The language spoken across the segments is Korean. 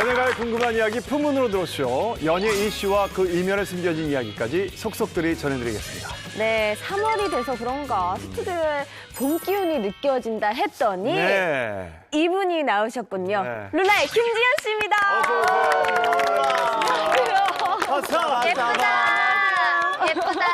연예가의 궁금한 이야기 품문으로 들어오시오. 연예 이슈와 그 이면에 숨겨진 이야기까지 속속들이 전해드리겠습니다. 네, 3월이 돼서 그런가 스튜디오에 봄 기운이 느껴진다 했더니 네. 이분이 나오셨군요. 네. 룰라의 김지현 씨입니다. 어서 예쁘다. 예쁘다.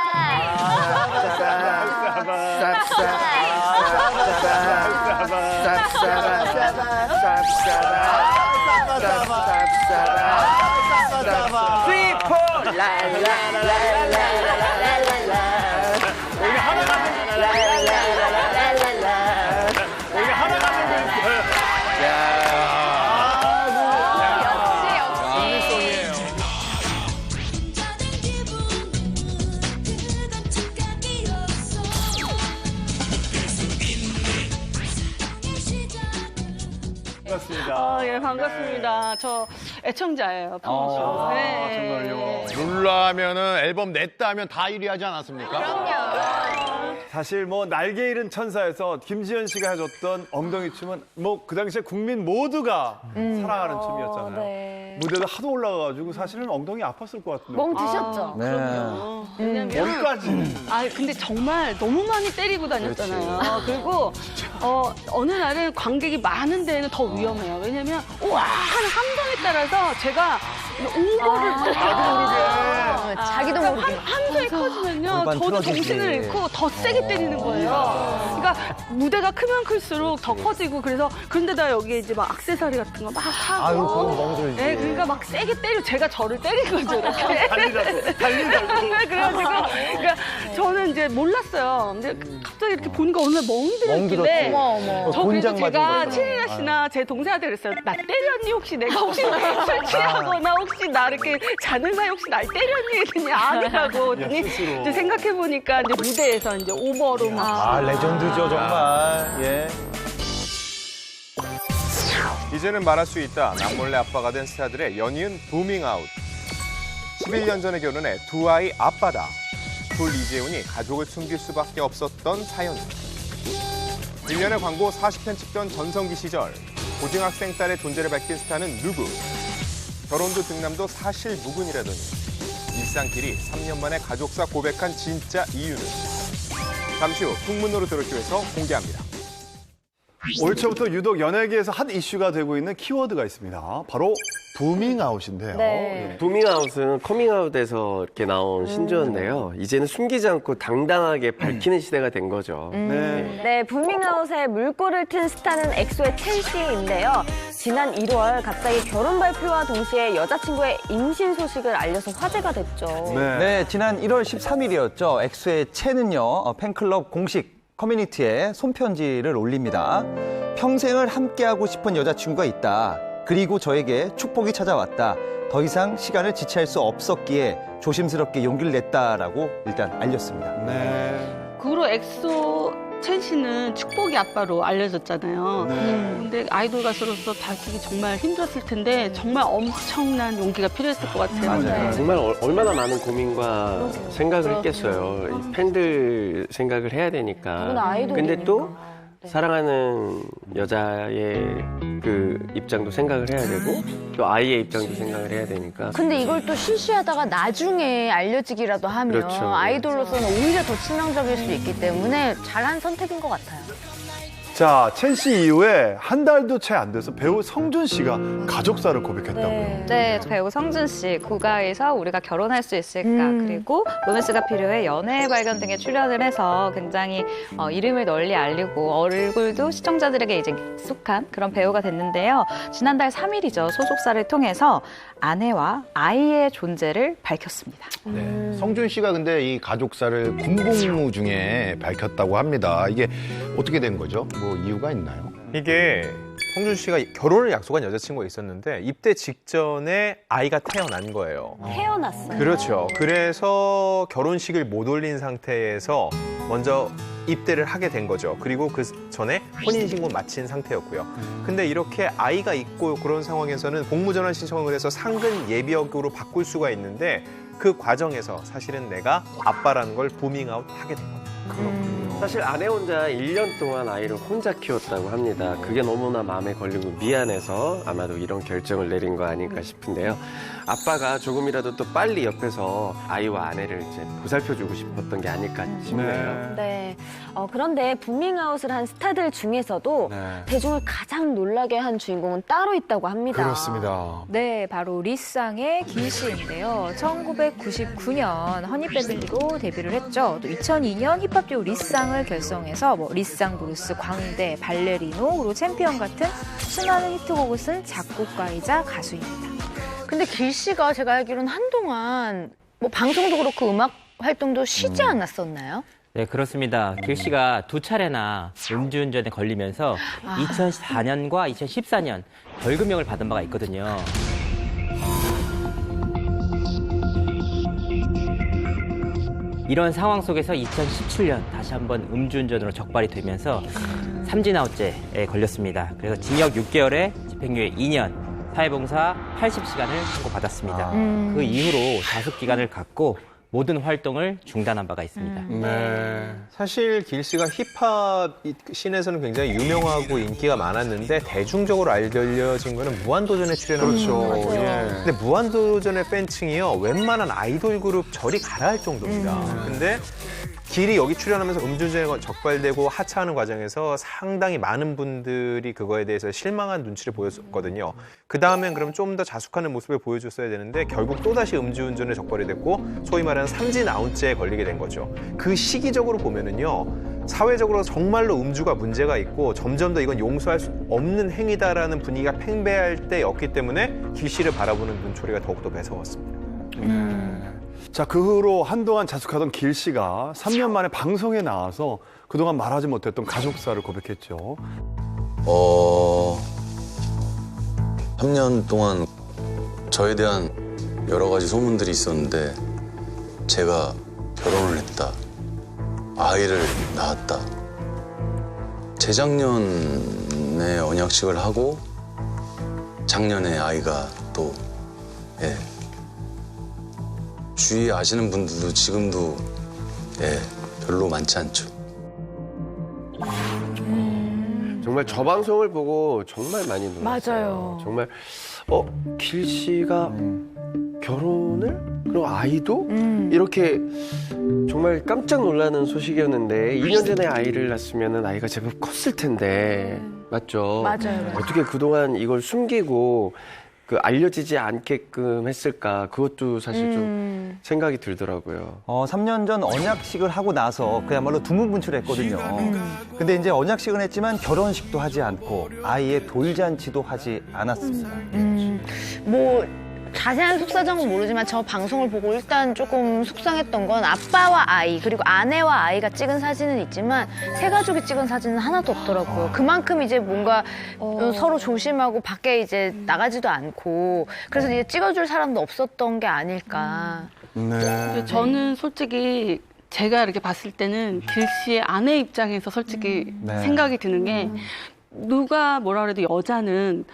반갑습니다. 예, 반갑습니다. 저 애청자예요, 평소. 정말요. 룰라 하면은 앨범 냈다 하면 다 1위 하지 않았습니까? 사실 뭐 날개 잃은 천사에서 김지현 씨가 해줬던 엉덩이 춤은 뭐 그 당시에 국민 모두가 사랑하는 춤이었잖아요. 네. 무대도 하도 올라가가지고 사실은 엉덩이 아팠을 것 같은데. 멍 드셨죠? 왜냐면 몸까지. 근데 정말 너무 많이 때리고 다녔잖아요. 그리고 어느 날은 관객이 많은 데는 더 위험해요. 왜냐면 우와 하는 함성에 따라서 제가 오버를 자기도 모르게. 함성이 커지면요, 저도 정신을 잃고 더 세게 때리는 거예요. 그러니까 무대가 크면 클수록 더 커지고 그런데다 여기에 이제 막 액세서리 같은 거 막 하고. 아유, 그건 멍들지. 네, 그러니까 막 세게 때리고 제가 저를 때린 거죠. 이렇게. 달리라고. 그래가지고 그러니까 저는 이제 몰랐어요. 근데 갑자기 이렇게 보니까 어느 날 멍들었길래 저 그래서 곤장 맞은 제가 거예요. 친이나 씨나 제 동생한테 그랬어요. 나 때렸니? 혹시 내가 혹시 술 취하거나 혹시 나 이렇게 자는 사이 혹시 날 때렸니? 했더니 아니라고 했더니 이제 생각해보니까 이제 무대에서 이제 오버로 막 아, 레전드죠, 정말. 예. 이제는 말할 수 있다. 남몰래 아빠가 된 스타들의 연이은 부밍아웃. 11년 전에 결혼해 두 아이 아빠다. 둘 이재훈이 가족을 숨길 수밖에 없었던 사연입니다. 1년의 광고 40편 찍던 전성기 시절 고등학생 딸의 존재를 밝힌 스타는 누구? 결혼도 등남도 사실 무근이라더니 일상끼리 3년 만에 가족사 고백한 진짜 이유는? 잠시 후 풍문으로 들었기 위해서 공개합니다. 올 초부터 유독 연예계에서 핫 이슈가 되고 있는 키워드가 있습니다. 바로 부밍아웃인데요. 네. 부밍아웃은 커밍아웃에서 이렇게 나온 신조어인데요. 이제는 숨기지 않고 당당하게 밝히는 시대가 된 거죠. 네. 네, 부밍아웃에 물꼬를 튼 스타는 엑소의 첸 씨인데요. 지난 1월 갑자기 결혼 발표와 동시에 여자친구의 임신 소식을 알려서 화제가 됐죠. 네, 지난 1월 13일이었죠. 엑소의 채는요, 팬클럽 공식 커뮤니티에 손편지를 올립니다. 평생을 함께하고 싶은 여자친구가 있다. 그리고 저에게 축복이 찾아왔다. 더 이상 시간을 지체할 수 없었기에 조심스럽게 용기를 냈다라고 일단 알렸습니다. 네. 그 후로 엑소 첸 씨는 축복이 아빠로 알려졌잖아요. 근데 아이돌 가수로서 밝히기 정말 힘들었을 텐데 정말 엄청난 용기가 필요했을 것 같아요. 네. 정말 얼마나 많은 고민과 생각을 했겠어요. 이 팬들 생각을 해야 되니까. 누구나 아이돌이니까. 근데 또 사랑하는 여자의 그 입장도 생각을 해야 되고 또 아이의 입장도 생각을 해야 되니까. 근데 이걸 또 쉬쉬하다가 나중에 알려지기라도 하면 그렇죠. 아이돌로서는 오히려 더 치명적일 수 있기 때문에 잘한 선택인 것 같아요. 자, 첸 씨 이후에 한 달도 채 안 돼서 배우 성준 씨가 가족사를 고백했다고요. 네, 배우 성준 씨, 국가에서 우리가 결혼할 수 있을까, 그리고 로맨스가 필요해 연애의 발견 등에 출연을 해서 굉장히 이름을 널리 알리고 얼굴도 시청자들에게 이제 익숙한 그런 배우가 됐는데요. 지난달 3일이죠. 소속사를 통해서 아내와 아이의 존재를 밝혔습니다. 네. 성준 씨가 근데 이 가족사를 군복무 중에 밝혔다고 합니다. 이게 어떻게 된 거죠? 뭐 이유가 있나요? 이게 성준 씨가 결혼을 약속한 여자친구가 있었는데 입대 직전에 아이가 태어난 거예요. 태어났어요. 그렇죠. 그래서 결혼식을 못 올린 상태에서 먼저 입대를 하게 된 거죠. 그리고 그 전에 혼인신고 마친 상태였고요. 근데 이렇게 아이가 있고 그런 상황에서는 복무전환 신청을 해서 상근 예비역으로 바꿀 수가 있는데 그 과정에서 사실은 내가 아빠라는 걸 부밍아웃 하게 된 겁니다. 그렇군요. 사실 아내 혼자 1년 동안 아이를 혼자 키웠다고 합니다. 그게 너무나 마음에 걸리고 미안해서 아마도 이런 결정을 내린 거 아닐까 싶은데요. 아빠가 조금이라도 또 빨리 옆에서 아이와 아내를 이제 보살펴주고 싶었던 게 아닐까 싶네요. 네. 그런데 부밍아웃을 한 스타들 중에서도 네. 대중을 가장 놀라게 한 주인공은 따로 있다고 합니다. 그렇습니다. 네, 바로 리쌍의 길씨인데요. 1999년 허니패밀리로 데뷔를 했죠. 또 2002년 힙합 듀오 리쌍을 결성해서 리쌍 브루스, 광대, 발레리노, 그리고 챔피언 같은 수많은 히트곡을 쓴 작곡가이자 가수입니다. 근데 길 씨가 제가 알기로는 한동안 뭐 방송도 그렇고 음악 활동도 쉬지 않았었나요? 네, 그렇습니다. 길 씨가 두 차례나 음주운전에 걸리면서 2004년과 2014년 벌금형을 받은 바가 있거든요. 이런 상황 속에서 2017년 다시 한번 음주운전으로 적발이 되면서 삼진아웃죄에 걸렸습니다. 그래서 징역 6개월에 집행유예 2년, 사회봉사 80시간을 선고받았습니다. 그 이후로 자숙 기간을 갖고 모든 활동을 중단한 바가 있습니다. 네. 사실 길씨가 힙합 씬에서는 굉장히 유명하고 인기가 많았는데 대중적으로 알려진 거는 무한도전에 출연한 그렇죠. 예. 근데 무한도전의 팬층이요 웬만한 아이돌 그룹 저리 가라할 정도입니다. 근데 길이 여기 출연하면서 음주운전에 적발되고 하차하는 과정에서 상당히 많은 분들이 그거에 대해서 실망한 눈치를 보였거든요. 그 다음엔 그럼 좀 더 자숙하는 모습을 보여줬어야 되는데 결국 또다시 음주운전에 적발이 됐고 소위 말하는 삼진아웃죄에 걸리게 된 거죠. 그 시기적으로 보면은요. 사회적으로 정말로 음주가 문제가 있고 점점 더 이건 용서할 수 없는 행위다라는 분위기가 팽배할 때였기 때문에 길씨를 바라보는 눈초리가 더욱더 매서웠습니다. 자, 그 후로 한동안 자숙하던 길 씨가 3년 만에 방송에 나와서 그동안 말하지 못했던 가족사를 고백했죠. 3년 동안 저에 대한 여러 가지 소문들이 있었는데 제가 결혼을 했다, 아이를 낳았다. 재작년에 언약식을 하고 작년에 아이가 또 주위에 아시는 분들도 지금도 별로 많지 않죠. 정말 저 방송을 보고 정말 많이 놀랐어요. 맞아요. 정말 길 씨가 결혼을? 그리고 아이도? 이렇게 정말 깜짝 놀라는 소식이었는데 2년 전에 아이를 낳았으면 아이가 제법 컸을 텐데 맞죠? 맞아요. 어떻게 그동안 이걸 숨기고 알려지지 않게끔 했을까 그것도 사실 좀 생각이 들더라고요. 3년 전 언약식을 하고 나서 그야말로 두문분출했거든요. 근데 이제 언약식은 했지만 결혼식도 하지 않고 아이의 돌잔치도 하지 않았습니다. 뭐 자세한 속사정은 모르지만 저 방송을 보고 일단 조금 속상했던 건 아빠와 아이 그리고 아내와 아이가 찍은 사진은 있지만 세 가족이 찍은 사진은 하나도 없더라고요. 그만큼 이제 뭔가 서로 조심하고 밖에 이제 나가지도 않고 그래서 이제 찍어줄 사람도 없었던 게 아닐까. 네. 저는 솔직히 제가 이렇게 봤을 때는 길 씨의 아내 입장에서 솔직히 네. 생각이 드는 게 누가 뭐라 그래도 여자는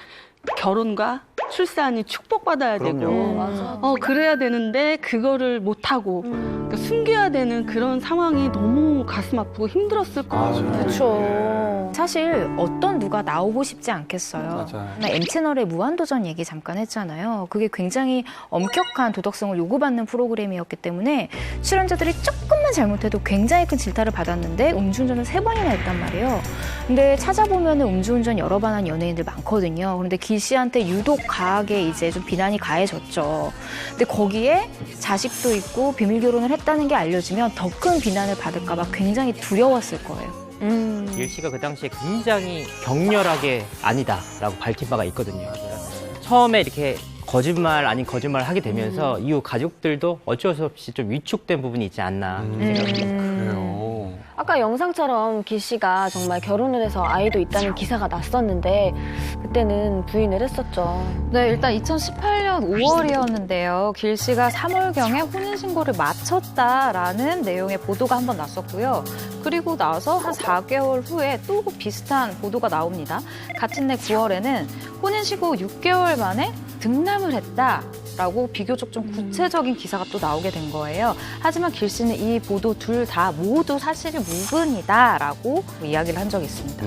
결혼과 출산이 축복받아야 되고 그래야 되는데 그거를 못하고 그러니까 숨겨야 되는 그런 상황이 너무 가슴 아프고 힘들었을 것 같아요. 그렇죠. 사실 어떤 누가 나오고 싶지 않겠어요. 맞아요. M채널의 무한도전 얘기 잠깐 했잖아요. 그게 굉장히 엄격한 도덕성을 요구받는 프로그램이었기 때문에 출연자들이 조금만 잘못해도 굉장히 큰 질타를 받았는데 음주운전을 3번이나 했단 말이에요. 근데 찾아보면 음주운전 여러 번 한 연예인들 많거든요. 그런데 길 씨한테 유독 가하게 이제 좀 비난이 가해졌죠. 근데 거기에 자식도 있고 비밀 결혼을 했다는 게 알려지면 더 큰 비난을 받을까 봐 굉장히 두려웠을 거예요. 길 씨가 그 당시에 굉장히 격렬하게 아니다라고 밝힌 바가 있거든요. 그러니까 처음에 이렇게 거짓말 아닌 거짓말을 하게 되면서 이후 가족들도 어쩔 수 없이 좀 위축된 부분이 있지 않나 생각이 듭니다. 그래요. 아까 영상처럼 길 씨가 정말 결혼을 해서 아이도 있다는 기사가 났었는데 그때는 부인을 했었죠. 네, 일단 2018년 5월이었는데요. 길 씨가 3월경에 혼인신고를 마쳤다라는 내용의 보도가 한 번 났었고요. 그리고 나서 한 4개월 후에 또 비슷한 보도가 나옵니다. 같은 해 9월에는 혼인신고 6개월 만에 등남을 했다. 라고 비교적 좀 구체적인 기사가 또 나오게 된 거예요. 하지만 길 씨는 이 보도 둘 다 모두 사실이 무근이다라고 이야기를 한 적이 있습니다.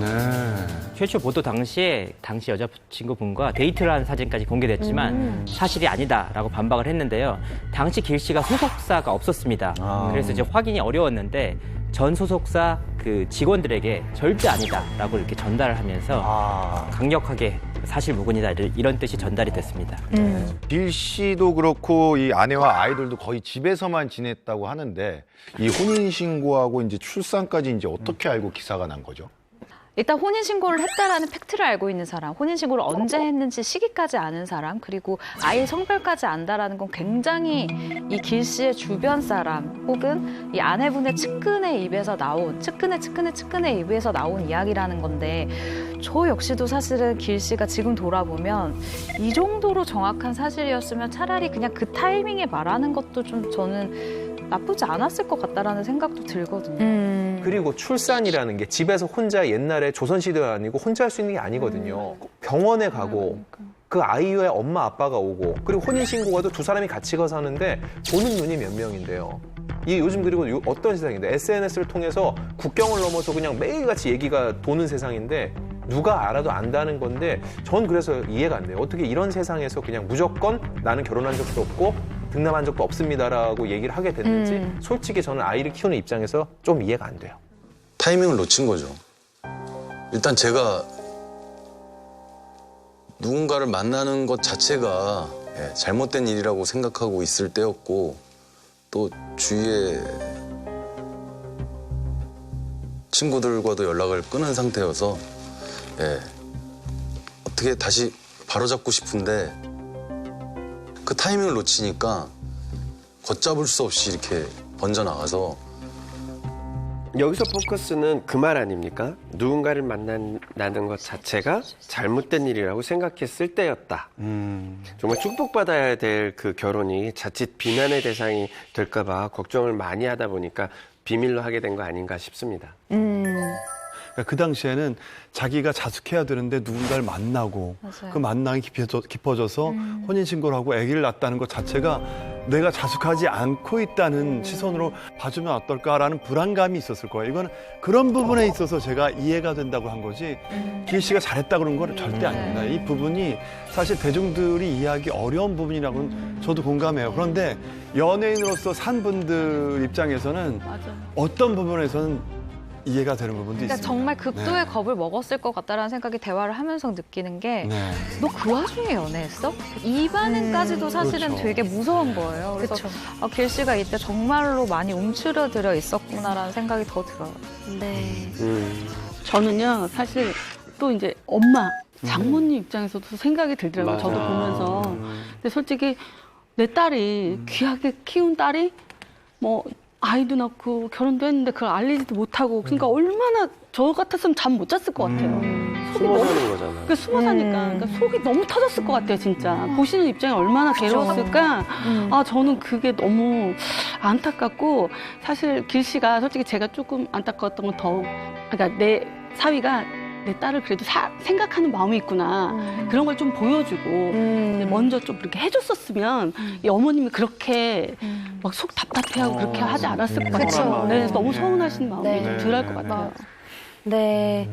최초 보도 당시에 당시 여자친구분과 데이트를 한 사진까지 공개됐지만 사실이 아니다라고 반박을 했는데요. 당시 길 씨가 소속사가 없었습니다. 그래서 이제 확인이 어려웠는데 전 소속사 그 직원들에게 절대 아니다라고 이렇게 전달을 하면서 강력하게 사실 무근이다 이런 뜻이 전달이 됐습니다. 길 씨도 그렇고 이 아내와 아이들도 거의 집에서만 지냈다고 하는데 이 혼인 신고하고 이제 출산까지 이제 어떻게 알고 기사가 난 거죠? 일단 혼인신고를 했다라는 팩트를 알고 있는 사람, 혼인신고를 언제 했는지 시기까지 아는 사람, 그리고 아이 성별까지 안다라는 건 굉장히 이 길 씨의 주변 사람 혹은 이 아내분의 측근의 입에서 나온, 측근의 입에서 나온 이야기라는 건데 저 역시도 사실은 길 씨가 지금 돌아보면 이 정도로 정확한 사실이었으면 차라리 그냥 그 타이밍에 말하는 것도 좀 저는 나쁘지 않았을 것 같다라는 생각도 들거든요. 그리고 출산이라는 게 집에서 혼자 옛날에 조선시대 아니고 혼자 할 수 있는 게 아니거든요. 병원에 가고 그 아이의 엄마 아빠가 오고 그리고 혼인신고가도 두 사람이 같이 가서 하는데 보는 눈이 몇 명인데요. 이 요즘 그리고 어떤 세상인데 SNS를 통해서 국경을 넘어서 그냥 매일같이 얘기가 도는 세상인데 누가 알아도 안다는 건데 전 그래서 이해가 안 돼요. 어떻게 이런 세상에서 그냥 무조건 나는 결혼한 적도 없고 등남한 적도 없습니다라고 얘기를 하게 됐는지 솔직히 저는 아이를 키우는 입장에서 좀 이해가 안 돼요. 타이밍을 놓친 거죠. 일단 제가 누군가를 만나는 것 자체가 잘못된 일이라고 생각하고 있을 때였고 또 주위에 친구들과도 연락을 끊은 상태여서 어떻게 다시 바로잡고 싶은데 그 타이밍을 놓치니까 걷잡을 수 없이 이렇게 번져나가서 여기서 포커스는 그 말 아닙니까? 누군가를 만난다는 것 자체가 잘못된 일이라고 생각했을 때였다. 정말 축복받아야 될 그 결혼이 자칫 비난의 대상이 될까 봐 걱정을 많이 하다 보니까 비밀로 하게 된 거 아닌가 싶습니다. 그 당시에는 자기가 자숙해야 되는데 누군가를 만나고 맞아요. 그 만남이 깊어져서 혼인신고를 하고 아기를 낳았다는 것 자체가 내가 자숙하지 않고 있다는 시선으로 봐주면 어떨까라는 불안감이 있었을 거예요. 이거는 그런 부분에 있어서 제가 이해가 된다고 한 거지 길 씨가 잘했다 그런 건 절대 아닙니다. 이 부분이 사실 대중들이 이해하기 어려운 부분이라고는 저도 공감해요. 그런데 연예인으로서 산 분들 입장에서는 어떤 부분에서는 이해가 되는 부분도 그러니까 있습니다. 정말 극도의 겁을 먹었을 것 같다라는 생각이 대화를 하면서 느끼는 게 너 그 와중에 연애했어? 이 반응까지도 사실은 그렇죠. 되게 무서운 거예요. 그래서 길 씨가 이때 정말로 많이 움츠러들어 있었구나라는 생각이 더 들어요. 네. 저는요, 사실 또 이제 엄마, 장모님 입장에서도 생각이 들더라고요. 저도 보면서. 근데 솔직히 내 딸이 귀하게 키운 딸이 뭐 아이도 낳고 결혼도 했는데 그걸 알리지도 못하고 그러니까 얼마나 저 같았으면 잠 못 잤을 것 같아요. 속이 숨어 너무 사는 거잖아요. 그러니까 숨어 사니까 그러니까 속이 너무 터졌을 것 같아요, 진짜. 보시는 입장이 얼마나 괴로웠을까. 아, 저는 그게 너무 안타깝고 사실 길 씨가 솔직히 제가 조금 안타까웠던 건 더 그러니까 내 사위가 내 딸을 그래도 생각하는 마음이 있구나. 그런 걸 좀 보여주고 먼저 좀 이렇게 해줬었으면 이 어머님이 그렇게 막 속 답답해하고 그렇게 하지 않았을 것 같아요. 네, 너무 서운하신 마음이 좀 덜할 것 같아요. 네,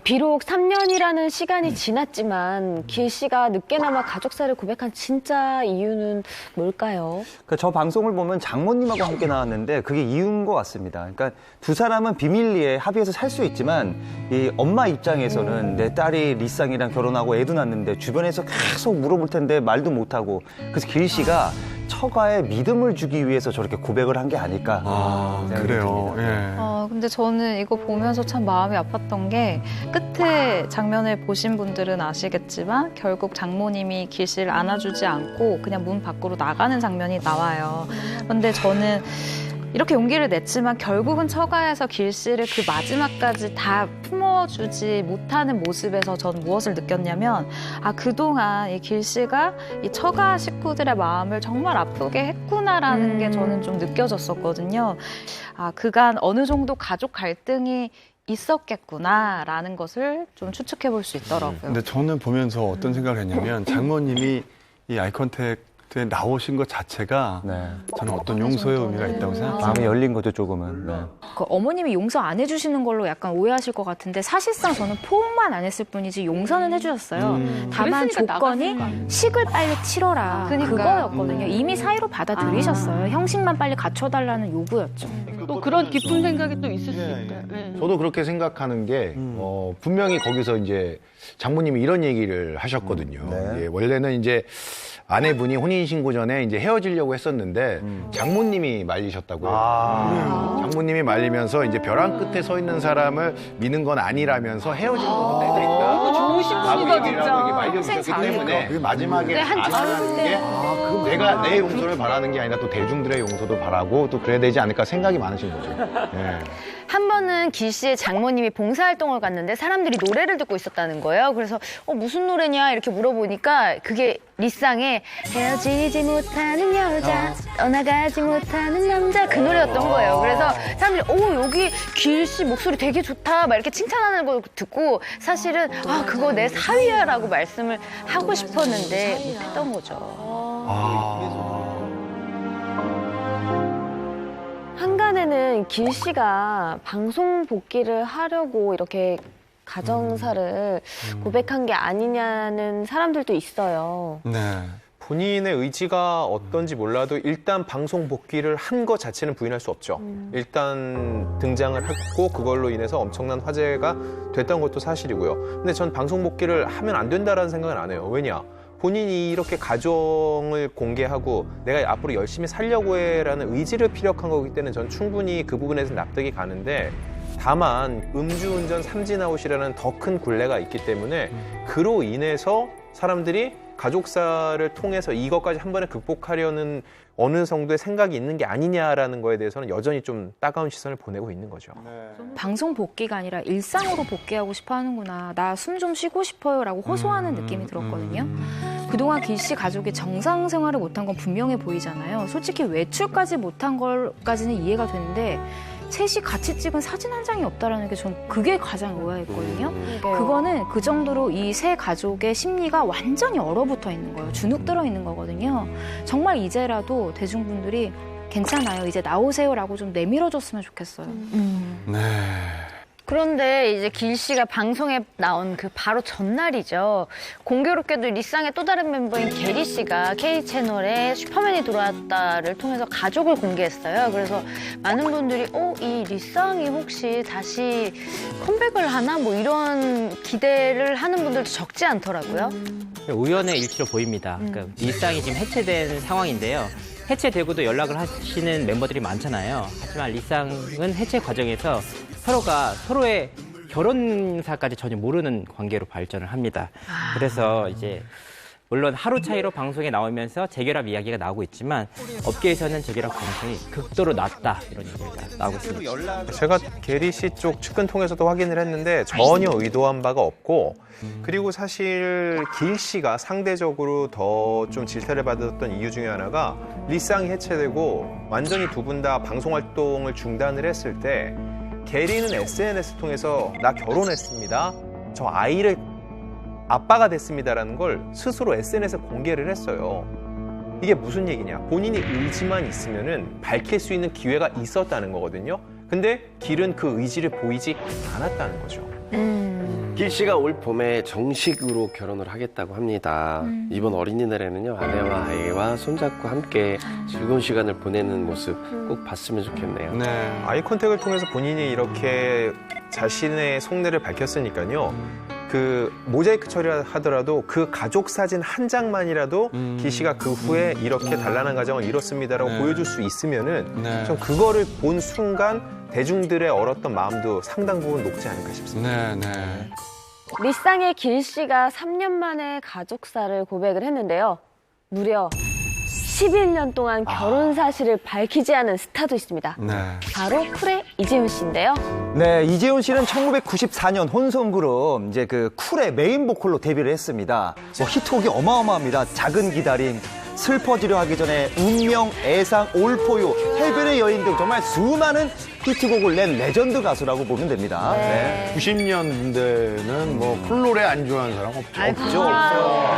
비록 3년이라는 시간이 지났지만 길 씨가 늦게나마 가족사를 고백한 진짜 이유는 뭘까요? 그러니까 저 방송을 보면 장모님하고 함께 나왔는데 그게 이유인 것 같습니다. 그러니까 두 사람은 비밀리에 합의해서 살 수 있지만 이 엄마 입장에서는 내 딸이 리쌍이랑 결혼하고 애도 낳는데 주변에서 계속 물어볼 텐데 말도 못하고 그래서 길 씨가 처가에 믿음을 주기 위해서 저렇게 고백을 한 게 아닐까. 그래요. 근데 저는 이거 보면서 참 마음이 아팠던 게 끝에 장면을 보신 분들은 아시겠지만 결국 장모님이 길 씨를 안아주지 않고 그냥 문 밖으로 나가는 장면이 나와요. 그런데 저는 이렇게 용기를 냈지만 결국은 처가에서 길 씨를 그 마지막까지 다 품어주지 못하는 모습에서 전 무엇을 느꼈냐면 그동안 이 길 씨가 이 처가 식구들의 마음을 정말 아프게 했구나라는 게 저는 좀 느껴졌었거든요. 그간 어느 정도 가족 갈등이 있었겠구나라는 것을 좀 추측해 볼 수 있더라고요. 근데 저는 보면서 어떤 생각을 했냐면 장모님이 이 아이컨택 나오신 것 자체가 저는 어떤 용서의 의미가 있다고 생각합니다. 마음이 열린 거죠, 조금은. 네. 그 어머님이 용서 안 해주시는 걸로 약간 오해하실 것 같은데 사실상 저는 포옹만 안 했을 뿐이지 용서는 해주셨어요. 다만 그랬으니까 조건이 나갔으니까. 식을 빨리 치러라. 그러니까. 그거였거든요. 이미 사이로 받아들이셨어요. 형식만 빨리 갖춰달라는 요구였죠. 또 그런 깊은 생각이 또 있을 수 있다. 저도 그렇게 생각하는 게 분명히 거기서 이제 장모님이 이런 얘기를 하셨거든요. 예, 원래는 이제 아내분이 혼인신고 전에 이제 헤어지려고 했었는데 장모님이 말리셨다고요. 장모님이 말리면서 이제 벼랑 끝에 서 있는 사람을 미는 건 아니라면서 헤어지는 건 해드린다. 좋으신 분이다, 진짜. 말려주셨기 때문에 그 마지막에 안 하는 게 내가 내 용서를 바라는 게 아니라 또 대중들의 용서도 바라고 또 그래야 되지 않을까 생각이 많으신 거죠. 예. 한 번은 길 씨의 장모님이 봉사활동을 갔는데 사람들이 노래를 듣고 있었다는 거예요. 그래서 무슨 노래냐 이렇게 물어보니까 그게 리쌍의 헤어지지 못하는 여자, 떠나가지 못하는 남자 그 노래였던 거예요. 그래서 사람들이 여기 길 씨 목소리 되게 좋다 막 이렇게 칭찬하는 걸 듣고 사실은 그거 내 사위야라고 말씀을 하고 싶었는데 못했던 거죠. 한간에는 길 씨가 방송 복귀를 하려고 이렇게 가정사를 고백한 게 아니냐는 사람들도 있어요. 네. 본인의 의지가 어떤지 몰라도 일단 방송 복귀를 한 것 자체는 부인할 수 없죠. 일단 등장을 했고 그걸로 인해서 엄청난 화제가 됐던 것도 사실이고요. 근데 전 방송 복귀를 하면 안 된다라는 생각은 안 해요. 왜냐? 본인이 이렇게 가정을 공개하고 내가 앞으로 열심히 살려고 해라는 의지를 피력한 거기 때문에 전 충분히 그 부분에서 납득이 가는데 다만 음주운전 삼진아웃이라는 더 큰 굴레가 있기 때문에 그로 인해서 사람들이 가족사를 통해서 이것까지 한 번에 극복하려는 어느 정도의 생각이 있는 게 아니냐라는 거에 대해서는 여전히 좀 따가운 시선을 보내고 있는 거죠. 방송 복귀가 아니라 일상으로 복귀하고 싶어 하는구나. 나 숨 좀 쉬고 싶어요라고 호소하는 느낌이 들었거든요. 그동안 길 씨 가족이 정상 생활을 못한 건 분명해 보이잖아요. 솔직히 외출까지 못한 걸까지는 이해가 되는데 셋이 같이 찍은 사진 한 장이 없다라는 게 전 그게 가장 의아했거든요. 그거는 그 정도로 이 세 가족의 심리가 완전히 얼어붙어 있는 거예요. 주눅 들어 있는 거거든요. 정말 이제라도 대중분들이 괜찮아요. 이제 나오세요라고 좀 내밀어줬으면 좋겠어요. 네. 그런데 이제 길 씨가 방송에 나온 그 바로 전날이죠. 공교롭게도 리쌍의 또 다른 멤버인 게리 씨가 K채널에 슈퍼맨이 돌아왔다를 통해서 가족을 공개했어요. 그래서 많은 분들이 이 리쌍이 혹시 다시 컴백을 하나? 뭐 이런 기대를 하는 분들도 적지 않더라고요. 우연의 일치로 보입니다. 그러니까 리쌍이 지금 해체된 상황인데요. 해체되고도 연락을 하시는 멤버들이 많잖아요. 하지만 리쌍은 해체 과정에서 서로가 서로의 결혼사까지 전혀 모르는 관계로 발전을 합니다. 그래서 이제 물론 하루 차이로 방송에 나오면서 재결합 이야기가 나오고 있지만 업계에서는 재결합 가능성이 극도로 낮다 이런 얘기가 나오고 있습니다. 제가 게리 씨 쪽 측근 통해서도 확인을 했는데 전혀 의도한 바가 없고 그리고 사실 길 씨가 상대적으로 더 좀 질타를 받았던 이유 중에 하나가 리쌍이 해체되고 완전히 두 분 다 방송 활동을 중단을 했을 때 게리는 SNS 통해서 나 결혼했습니다. 저 아이를 아빠가 됐습니다라는 걸 스스로 SNS에 공개를 했어요. 이게 무슨 얘기냐? 본인이 의지만 있으면은 밝힐 수 있는 기회가 있었다는 거거든요. 근데 길은 그 의지를 보이지 않았다는 거죠. 길 씨가 올 봄에 정식으로 결혼을 하겠다고 합니다. 이번 어린이날에는요, 아내와 아이와 손잡고 함께 즐거운 시간을 보내는 모습 꼭 봤으면 좋겠네요. 네. 아이 컨택을 통해서 본인이 이렇게 자신의 속내를 밝혔으니까요. 그 모자이크 처리하더라도 그 가족 사진 한 장만이라도 길 씨가 그 후에 이렇게 단란한 가정을 이뤘습니다라고 보여줄 수 있으면은 전 그거를 본 순간 대중들의 얼었던 마음도 상당 부분 녹지 않을까 싶습니다. 네. 리쌍의 길 씨가 3년 만에 가족사를 고백을 했는데요. 무려 11년 동안 결혼 사실을 밝히지 않은 스타도 있습니다. 바로 쿨의 이재훈 씨인데요. 네, 이재훈 씨는 1994년 혼성 그룹 이제 그 쿨의 메인 보컬로 데뷔를 했습니다. 히트곡이 어마어마합니다. 작은 기다림, 슬퍼지려 하기 전에 운명, 애상, 올포유, 해변의 여인 등 정말 수많은 히트곡을 낸 레전드 가수라고 보면 됩니다. 네. 90년대는 뭐 쿨노래 안 좋아하는 사람 없죠. 없죠.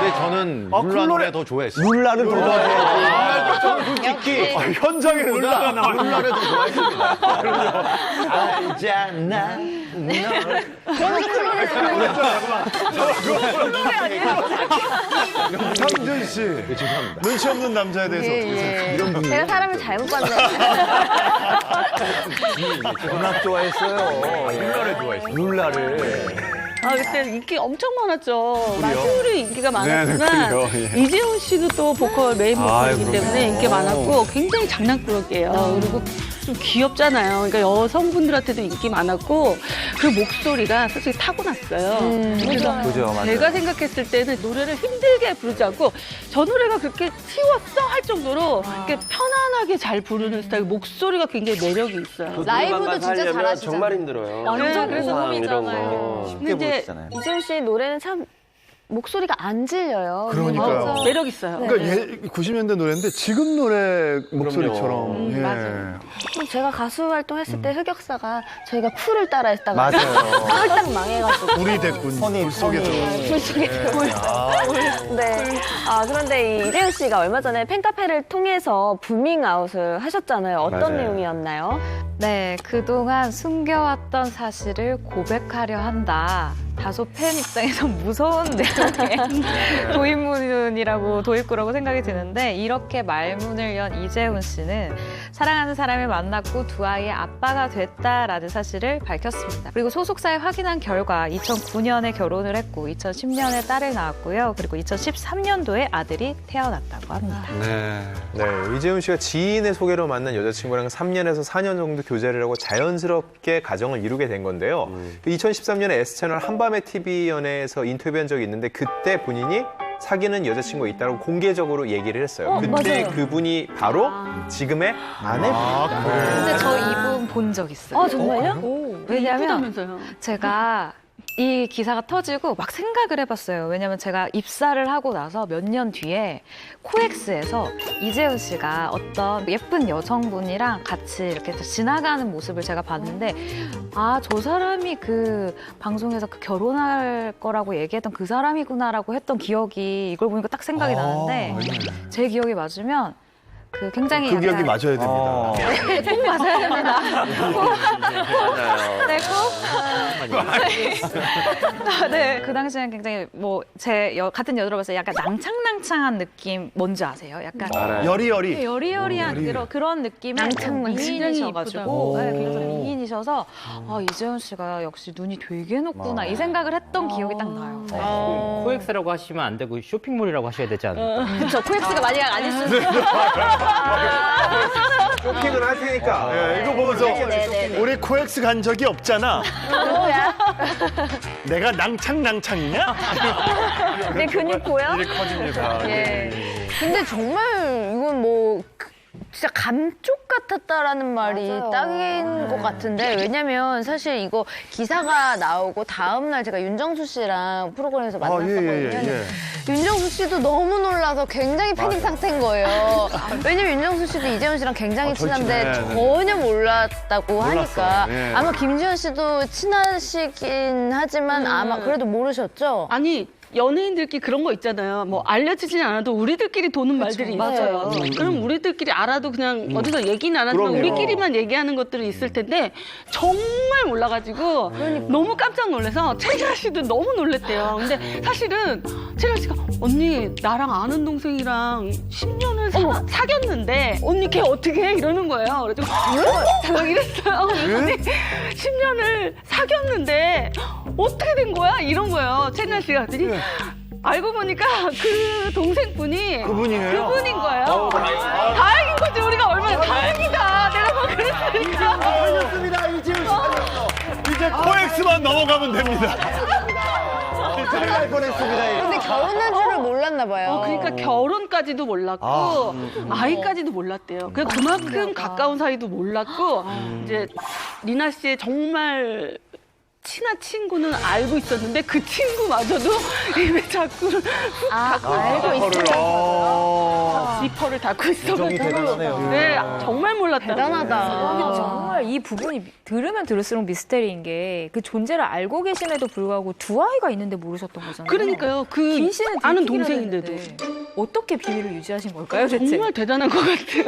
근데 저는 룰라 노래 더 좋아했어요. 룰라를 더 좋아해야지. 저는 솔직히 현장에 룰라가 나와. 룰라를 더 좋아했습니다. 알잖아. 상준 씨, 죄송합니다. 눈치 없는 남자에 대해서 어떻게 생각해요? 이런 분이 제가 사람을 잘못 봤네. 워낙 좋아했어요. 룰라를 좋아했어요. 룰라를. 아, 그때 인기 엄청 많았죠. 우리 인기가 많았지만 네, 그래요. 예. 이재훈 씨도 또 보컬 메인 보컬이기 때문에 인기 많았고 굉장히 장난꾸러기예요. 그리고 좀 귀엽잖아요. 그러니까 여성분들한테도 인기 많았고 그 목소리가 솔직히 타고났어요. 그래서 그죠, 맞아요. 제가 생각했을 때는 노래를 힘들게 부르지 않고 저 노래가 그렇게 튀웠어 할 정도로 이렇게 편안하게 잘 부르는 스타일. 목소리가 굉장히 매력이 있어요. 라이브도 진짜 하려면 잘하시잖아요. 정말 힘들어요. 완전 그래서 고음이잖아요. 이런 거. 근데 이제 이재훈 씨 노래는 참 목소리가 안 질려요. 그러니까요. 매력 있어요. 그러니까 90년대 노래인데 지금 노래 목소리처럼. 예. 맞아요. 제가 가수 활동했을 때 흑역사가 저희가 쿨을 따라했다가 맞아요. 홀딱 망해가지고. 불이 됐군. 불 속에 들어. 불 속에 들어오죠. 네. 아, 그런데 이 이재훈 씨가 얼마 전에 팬카페를 통해서 부밍아웃을 하셨잖아요. 어떤 맞아요. 내용이었나요? 네, 그동안 숨겨왔던 사실을 고백하려 한다. 다소 팬 입장에서 무서운 내용의 도입문이라고 도입구라고 생각이 드는데 이렇게 말문을 연 이재훈 씨는 사랑하는 사람을 만났고 두 아이의 아빠가 됐다라는 사실을 밝혔습니다. 그리고 소속사에 확인한 결과 2009년에 결혼을 했고 2010년에 딸을 낳았고요. 그리고 2013년도에 아들이 태어났다고 합니다. 네. 네, 이재훈 씨가 지인의 소개로 만난 여자친구랑 3년에서 4년 정도 교제를 하고 자연스럽게 가정을 이루게 된 건데요. 2013년에 S채널 한밤의 TV 연애에서 인터뷰한 적이 있는데 그때 본인이 사귀는 여자친구가 있다고 공개적으로 얘기를 했어요. 그때 맞아요. 그분이 바로 지금의 아내분입니다. 근데 저 이분 본 적 있어요. 아, 정말요? 왜냐면 예쁘다면서요. 제가 이 기사가 터지고 막 생각을 해봤어요. 왜냐면 제가 입사를 하고 나서 몇 년 뒤에 코엑스에서 이재훈 씨가 어떤 예쁜 여성분이랑 같이 이렇게 지나가는 모습을 제가 봤는데 아, 저 사람이 그 방송에서 그 결혼할 거라고 얘기했던 그 사람이구나라고 했던 기억이 이걸 보니까 딱 생각이 나는데 제 기억이 맞으면 그 굉장히 그 기억이 약간 맞아야 됩니다. 꼭 맞아야 됩니다. 네, 꼭. 네, 그 당시에는 굉장히 뭐 같은 여자로서 약간 낭창낭창한 느낌 뭔지 아세요? 약간 알아요. 여리여리. 여리여리한 그런 느낌의 미인이셔가지고 네, 그래서 미인이셔서 아, 이재훈 씨가 역시 눈이 되게 높구나 이 생각을 했던 기억이 딱 나요. 코엑스라고 하시면 안 되고 쇼핑몰이라고 하셔야 되지 않을까? 그쵸. 코엑스가 만약 안 있으면. 쇼핑을 할 테니까. 예, 이거 보면서 네네네. 우리 코엑스 간 적이 없잖아. 누구야? 내가 낭창낭창이냐? 내 근육 보여? 일이 커집니다. 예. 근데 정말 이건 뭐 진짜 감쪽 같았다라는 말이 맞아요. 딱인 것 같은데 왜냐면 사실 이거 기사가 나오고 다음날 제가 윤정수 씨랑 프로그램에서 만났었거든요. 예. 윤정수 씨도 너무 놀라서 굉장히 패닉 상태인 거예요. 왜냐면 윤정수 씨도 이재훈 씨랑 굉장히 친한데 절친해. 전혀 몰랐다고 하니까 예. 아마 김지현 씨도 친하시긴 하지만 아마 그래도 모르셨죠? 아니 연예인들끼리 그런 거 있잖아요. 뭐 알려지진 않아도 우리들끼리 도는 말들이 있어요. 그럼 우리들끼리 알아도 그냥 어디서 얘기는 안 하지만 그럼요. 우리끼리만 얘기하는 것들이 있을 텐데 정말 몰라가지고 너무 깜짝 놀라서 채널 씨도 너무 놀랬대요. 근데 사실은 채널 씨가 언니 나랑 아는 동생이랑 10년을 사귀었는데 언니 걔 어떻게 해? 이러는 거예요. 그래서 막 이랬어요. 언니 10년을 사귀었는데 어떻게 된 거야? 이런 거예요. 채널 씨가 그랬더니 알고 보니까 그 동생분이 그분이에요? 그분인 거예요. 다행인 거지. 우리가 얼마나 다행이다. 내가 막 그랬으니까. 걸렸습니다. 이재훈 씨 걸렸어. 이제 코엑스만 넘어가면 됩니다. 큰일 날 뻔했습니다. 근데 결혼한 줄을 몰랐나 봐요. 그러니까 결혼까지도 몰랐고 아이까지도 몰랐대요. 그만큼 가까운 사이도 몰랐고 이제 리나 씨의 정말 친한 친구는 알고 있었는데 그 친구마저도 왜 자꾸 알고 있었어요. 지퍼를 닫고 있어가지고. 대단하네요. 네, 정말 몰랐다. 대단하다. 정말 이 부분이 들으면 들을수록 미스테리인 게 그 존재를 알고 계심에도 불구하고 두 아이가 있는데 모르셨던 거잖아요. 그러니까요. 김 씨는 아는 들키기라도 동생인데도. 했는데 어떻게 비밀을 유지하신 걸까요, 대체? 정말 대단한 것 같아요.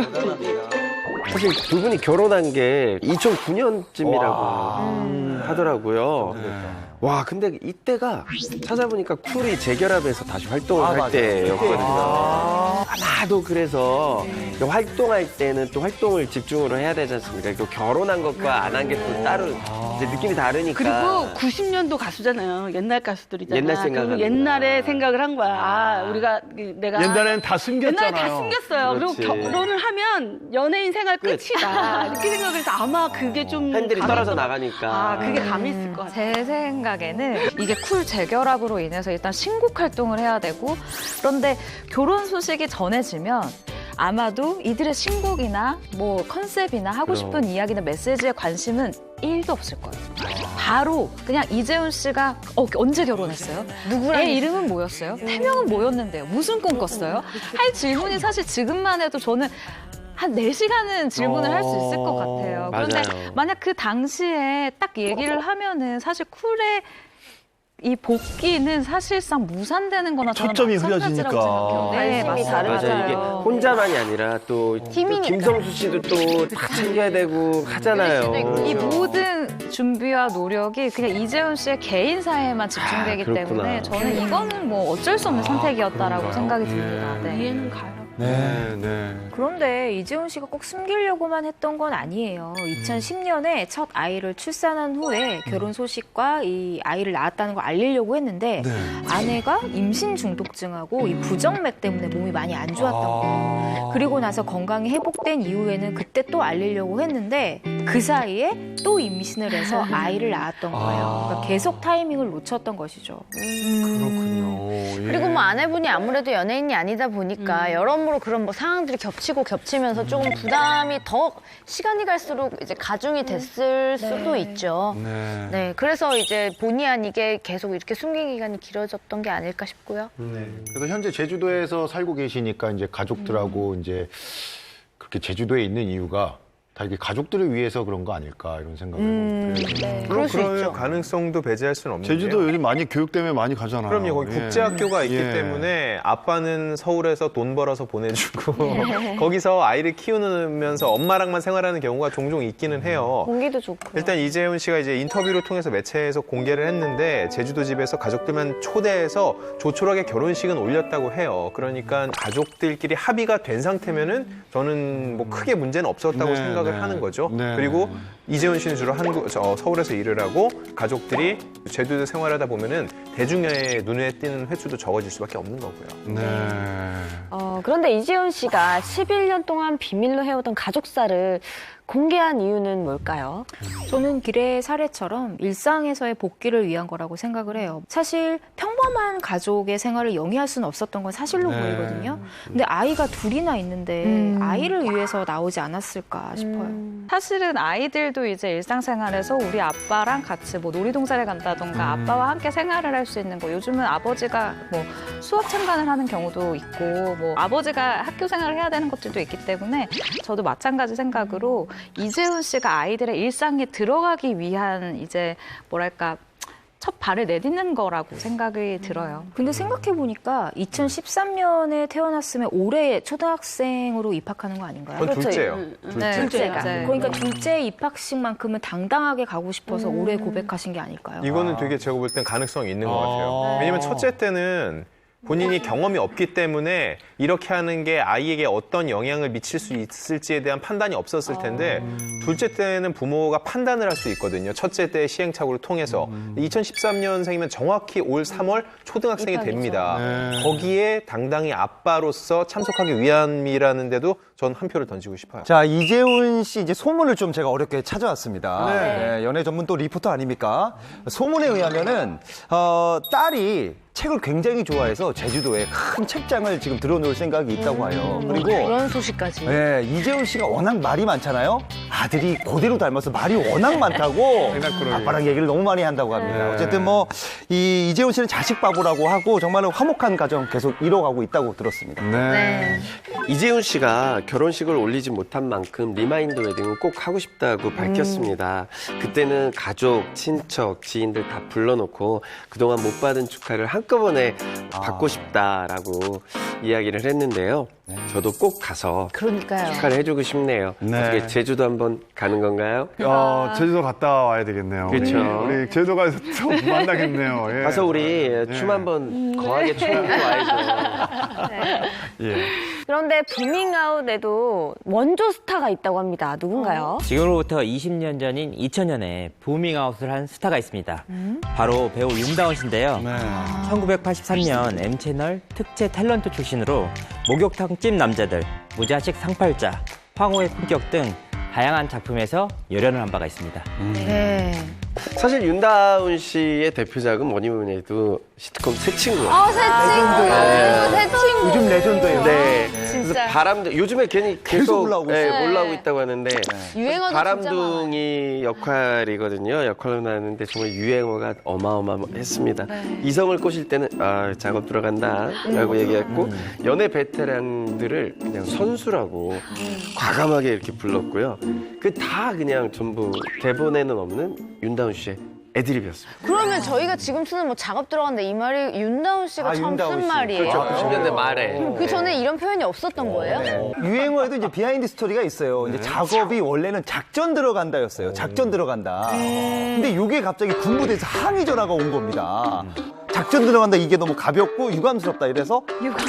사실 두 분이 결혼한 게 2009년쯤이라고 하더라고요. 와, 근데 이때가 찾아보니까 쿨이 재결합해서 다시 활동을 할 때였거든요. 아마도 그래서 활동할 때는 또 활동을 집중으로 해야 되지 않습니까? 또 결혼한 것과 안 한 게 또 따로 이제 느낌이 다르니까. 그리고 90년도 가수잖아요. 옛날 가수들이잖아. 옛날 생각을 그리고 옛날에 생각을 한 거야. 아, 우리가 내가 옛날에는 다 숨겼잖아요. 옛날에 다 숨겼어요. 그렇지. 그리고 결혼을 하면 연예인 생활 끝이다. 이렇게 생각을 해서 아마 그게 좀 팬들이 감이 떨어져 있어. 나가니까. 아, 그게 감이 있을 것 같아요. 제 생각에는 이게 쿨 재결합으로 인해서 일단 신곡 활동을 해야 되고, 그런데 결혼 소식이 전해지면 아마도 이들의 신곡이나 뭐 컨셉이나 하고 싶은 이야기나 메시지에 관심은 1도 없을 거예요. 바로 그냥 이재훈 씨가 언제 결혼했어요? 누구랑? 애 이름은 뭐였어요? 태명은 뭐였는데요? 무슨 꿈 꿨어요? 할 질문이 사실 지금만 해도 저는 한 4시간은 질문을 할 수 있을 것 같아요. 그런데 맞아요. 만약 그 당시에 딱 얘기를 하면은 사실 쿨의 이 복귀는 사실상 무산되는 거나 저는 초점이 마찬가지라고 흐려지니까. 생각해요. 네, 관심이 맞아요. 맞아요. 이게 혼자만이 아니라 또 김성수 씨도 또 다 챙겨야 되고 하잖아요. 이 모든 준비와 노력이 그냥 이재훈 씨의 개인사에만 집중되기 그렇구나. 때문에 저는 이거는 뭐 어쩔 수 없는 선택이었다라고 생각이 듭니다. 네. 이해는 가요. 네. 그런데 이재훈 씨가 꼭 숨기려고만 했던 건 아니에요. 2010년에 첫 아이를 출산한 후에 결혼 소식과 이 아이를 낳았다는 걸 알리려고 했는데 아내가 임신 중독증하고 이 부정맥 때문에 몸이 많이 안 좋았던 거예요. 그리고 나서 건강이 회복된 이후에는 그때 또 알리려고 했는데 그 사이에 또 임신을 해서 아이를 낳았던 거예요. 그러니까 계속 타이밍을 놓쳤던 것이죠. 그렇군요. 예. 그리고 뭐 아내분이 아무래도 연예인이 아니다 보니까 여러모로 그런 뭐 상황들이 겹치면서 조금 부담이 더 시간이 갈수록 이제 가중이 됐을 수도 있죠. 네, 그래서 이제 본의 아니게 계속 이렇게 숨긴 기간이 길어졌던 게 아닐까 싶고요. 그래서 현재 제주도에서 살고 계시니까 이제 가족들하고 이제 그렇게 제주도에 있는 이유가 다 이게 가족들을 위해서 그런 거 아닐까 이런 생각을 해요. 그럴 수 그럴 있죠. 가능성도 배제할 수는 없는데요. 제주도 요즘 많이 교육 때문에 많이 가잖아요. 그럼요. 거기 예. 국제학교가 있기 예. 때문에 아빠는 서울에서 돈 벌어서 보내주고 거기서 아이를 키우면서 엄마랑만 생활하는 경우가 종종 있기는 해요. 공기도 좋고. 일단 이재훈 씨가 이제 인터뷰를 통해서 매체에서 공개를 했는데 제주도 집에서 가족들만 초대해서 조촐하게 결혼식은 올렸다고 해요. 그러니까 가족들끼리 합의가 된 상태면은 저는 뭐 크게 문제는 없었다고 네, 생각을 네. 하는 거죠. 네, 그리고 네. 이재훈 씨는 주로 서울에서 일을 하고 가족들이 제주도 생활하다 보면은 대중의 눈에 띄는 횟수도 적어질 수밖에 없는 거고요. 네. 그런데 이재훈 씨가 11년 동안 비밀로 해오던 가족사를 공개한 이유는 뭘까요? 저는 길의 사례처럼 일상에서의 복귀를 위한 거라고 생각을 해요. 사실 평범한 가족의 생활을 영위할 수는 없었던 건 사실로 네. 보이거든요. 근데 아이가 둘이나 있는데 아이를 위해서 나오지 않았을까 싶어요. 사실은 아이들도 이제 일상생활에서 우리 아빠랑 같이 뭐 놀이동산에 간다던가 아빠와 함께 생활을 할 수 있는 거. 요즘은 아버지가 뭐 수업 참관을 하는 경우도 있고 뭐 아버지가 학교 생활을 해야 되는 것들도 있기 때문에 저도 마찬가지 생각으로 이재훈 씨가 아이들의 일상에 들어가기 위한 이제 뭐랄까 첫 발을 내딛는 거라고 생각이 들어요. 근데 생각해보니까 2013년에 태어났으면 올해 초등학생으로 입학하는 거 아닌가요? 그건 둘째요. 네, 둘째가. 네. 그러니까 둘째 입학식만큼은 당당하게 가고 싶어서 올해 고백하신 게 아닐까요? 이거는 되게 제가 볼 땐 가능성이 있는 것 같아요. 왜냐면 첫째 때는 본인이 경험이 없기 때문에 이렇게 하는 게 아이에게 어떤 영향을 미칠 수 있을지에 대한 판단이 없었을 텐데 둘째 때는 부모가 판단을 할 수 있거든요. 첫째 때의 시행착오를 통해서 2013년생이면 정확히 올 3월 초등학생이 됩니다. 거기에 당당히 아빠로서 참석하기 위함이라는데도 전 한 표를 던지고 싶어요. 자, 이재훈 씨 이제 소문을 좀 제가 어렵게 찾아왔습니다. 네, 연애 전문 또 리포터 아닙니까? 소문에 의하면은 딸이 책을 굉장히 좋아해서 제주도에 큰 책장을 지금 들어놓을 생각이 있다고 해요. 그리고 그런 소식까지. 네, 이재훈 씨가 워낙 말이 많잖아요. 아들이 그대로 닮아서 말이 워낙 많다고 아빠랑 얘기를 너무 많이 한다고 합니다. 어쨌든 뭐 이 이재훈 씨는 자식 바보라고 하고 정말로 화목한 가정 계속 이뤄가고 있다고 들었습니다. 이재훈 씨가 결혼식을 올리지 못한 만큼 리마인드 웨딩을 꼭 하고 싶다고 밝혔습니다. 그때는 가족, 친척, 지인들 다 불러놓고 그동안 못 받은 축하를 한꺼번에 받고 싶다라고 이야기를 했는데요. 저도 꼭 가서 그러니까요. 축하를 해주고 싶네요. 어떻게 제주도 한번 가는 건가요? 제주도 갔다 와야 되겠네요. 그렇죠. 우리 제주도 가서 좀 만나겠네요. 예. 가서 우리 춤 한번 거하게 춰보고 와야죠. 예. 그런데 부밍아웃에도 원조 스타가 있다고 합니다. 누군가요? 지금으로부터 20년 전인 2000년에 부밍아웃을 한 스타가 있습니다. 바로 배우 윤다원 씨인데요. 1983년 M채널 특채 탤런트 출신으로 목욕탕집 남자들, 무자식 상팔자, 황후의 품격 등 다양한 작품에서 열연을 한 바가 있습니다. 사실 윤다운 씨의 대표작은 뭐니 뭐니 해도 시트콤 새 친구예요. 새 친구. 요즘 레전드예요. 네. 진짜. 그래서 바람둥이 요즘에 괜히 계속 올라오고 있어요. 올라오고 있다고 하는데 유행어도 바람둥이 역할이거든요. 역할로 나왔는데 정말 유행어가 어마어마했습니다. 이성을 꼬실 때는 작업 들어간다라고 얘기했고 연애 베테랑들을 그냥 선수라고 과감하게 이렇게 불렀고요. 그 다 그냥 전부 대본에는 없는 윤다운 씨의 애드립이었습니다. 그러면 저희가 지금 쓰는 뭐 작업 들어간다 이 말이 윤다운 씨가 처음 쓴 말이에요. 그렇죠. 90년대 말에. 그 전에 이런 표현이 없었던 거예요? 유행어에도 이제 비하인드 스토리가 있어요. 이제 작업이 원래는 작전 들어간다였어요. 작전 들어간다. 근데 이게 갑자기 군부대에서 항의 전화가 온 겁니다. 작전 들어간다 이게 너무 가볍고 유감스럽다 이래서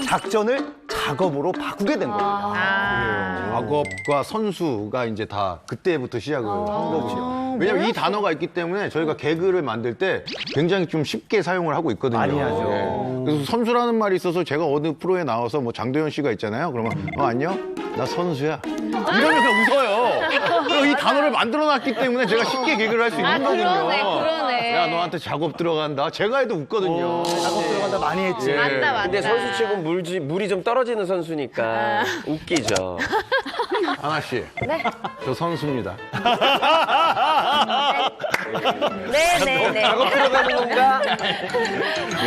작전을 작업으로 바꾸게 된 겁니다. 작업과 선수가 이제 다 그때부터 시작을 한 거죠. 왜냐면 이 단어가 있기 때문에 저희가 개그를 만들 때 굉장히 좀 쉽게 사용을 하고 있거든요. 많이 하죠. 그래서 선수라는 말이 있어서 제가 어느 프로에 나와서 뭐 장도연 씨가 있잖아요. 그러면 안녕? 나 선수야. 이러면 그냥 웃어요. 그리고 이 단어를 만들어놨기 때문에 제가 쉽게 개그를 할 수 있는 거거든요. 그러네. 야 너한테 작업 들어간다. 제가 해도 웃거든요. 작업 들어간다 많이 했지. 맞다. 근데 선수 치고 물이 좀 떨어지는 선수니까 웃기죠. 하나 씨. 네. 저 선수입니다. 네네네. 작업 들어가는 건가?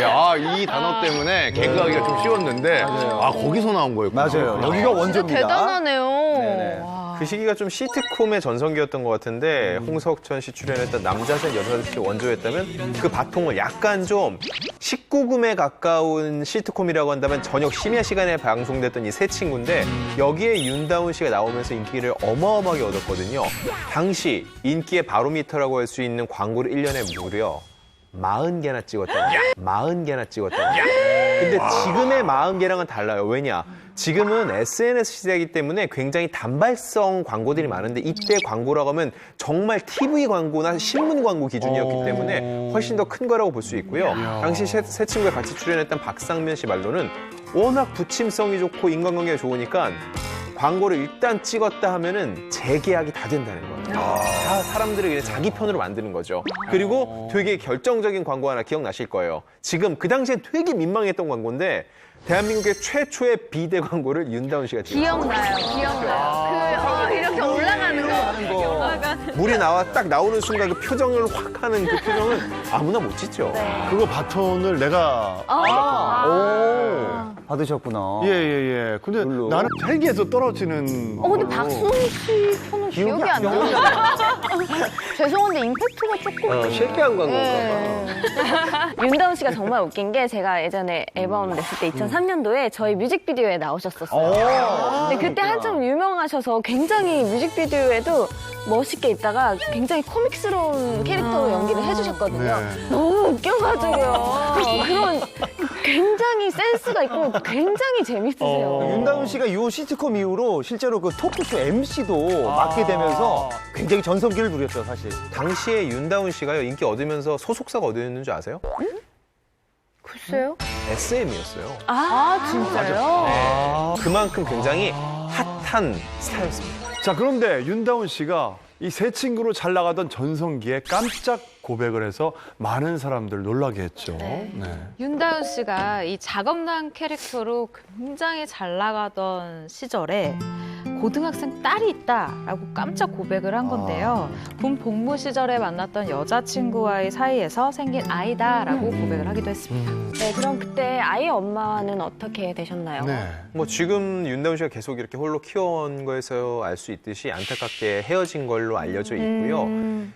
야, 이 단어 때문에 개그하기가 좀 쉬웠는데 거기서 나온 거였구나. 맞아요. 여기가 원조입니다. 대단하네요. 그 시기가 좀 시트콤의 전성기였던 것 같은데 홍석천 씨 출연했던 남자셋 여자셋이 원조였다면 그 바통을 약간 좀 19금에 가까운 시트콤이라고 한다면 저녁 심야 시간에 방송됐던 이 새 친구인데 여기에 윤다운 씨가 나오면서 인기를 어마어마하게 얻었거든요. 당시 인기의 바로미터라고 할 수 있는 광고를 1년에 무려 40개나 찍었다고. 40개나 찍었다고. 근데 지금의 40개랑은 달라요. 왜냐? 지금은 SNS 시대이기 때문에 굉장히 단발성 광고들이 많은데 이때 광고라고 하면 정말 TV 광고나 신문 광고 기준이었기 때문에 훨씬 더 큰 거라고 볼 수 있고요. 당시 새 친구에 같이 출연했던 박상면 씨 말로는 워낙 부침성이 좋고 인간관계가 좋으니까 광고를 일단 찍었다 하면은 재계약이 다 된다는 거예요. 다 사람들을 그냥 자기 편으로 만드는 거죠. 그리고 되게 결정적인 광고 하나 기억나실 거예요. 지금 그 당시에 되게 민망했던 광고인데 대한민국의 최초의 비대 광고를 윤다운 씨가 찍었어요. 기억나요. 이렇게 올라가는 거. 물이 딱 나오는 순간 그 표정을 확 하는 그 표정은 아무나 못 짓죠. 그거 바톤을 내가 받으셨구나. 예. 근데 물론. 나는 헬기에서 떨어지는. 근데 박수홍 씨 편은 기억이 안 나요. 죄송한데 임팩트가 조금. 실패한 광고인가 봐. 윤다운 씨가 정말 웃긴 게 제가 예전에 앨범 냈을 때 2003년도에 저희 뮤직비디오에 나오셨었어요. 근데 그때 한참 유명하셔서 굉장히 뮤직비디오에도 멋있게 입다가 굉장히 코믹스러운 캐릭터로 연기를 해주셨거든요. 너무 웃겨가지고요. 그런 굉장히 센스가 있고 굉장히 재밌으세요. 윤다운 씨가 이 시트콤 이후로 실제로 그 토크쇼 MC도 맡게 되면서 굉장히 전성기를 누렸죠, 사실. 당시에 윤다운 씨가요 인기 얻으면서 소속사가 어디였는 줄 아세요? 글쎄요. SM이었어요. 진짜요? 그만큼 굉장히 핫한 스타였습니다. 자, 그런데 윤다운 씨가 이 새 친구로 잘 나가던 전성기에 깜짝 고백을 해서 많은 사람들 놀라게 했죠. 네. 윤다은 씨가 이 작업남 캐릭터로 굉장히 잘 나가던 시절에 고등학생 딸이 있다라고 깜짝 고백을 한 건데요. 군 복무 시절에 만났던 여자친구와의 사이에서 생긴 아이다라고 고백을 하기도 했습니다. 네, 그럼 그때 아이 엄마는 어떻게 되셨나요? 뭐 지금 윤다운 씨가 계속 이렇게 홀로 키워온 거에서 알 수 있듯이 안타깝게 헤어진 걸로 알려져 있고요.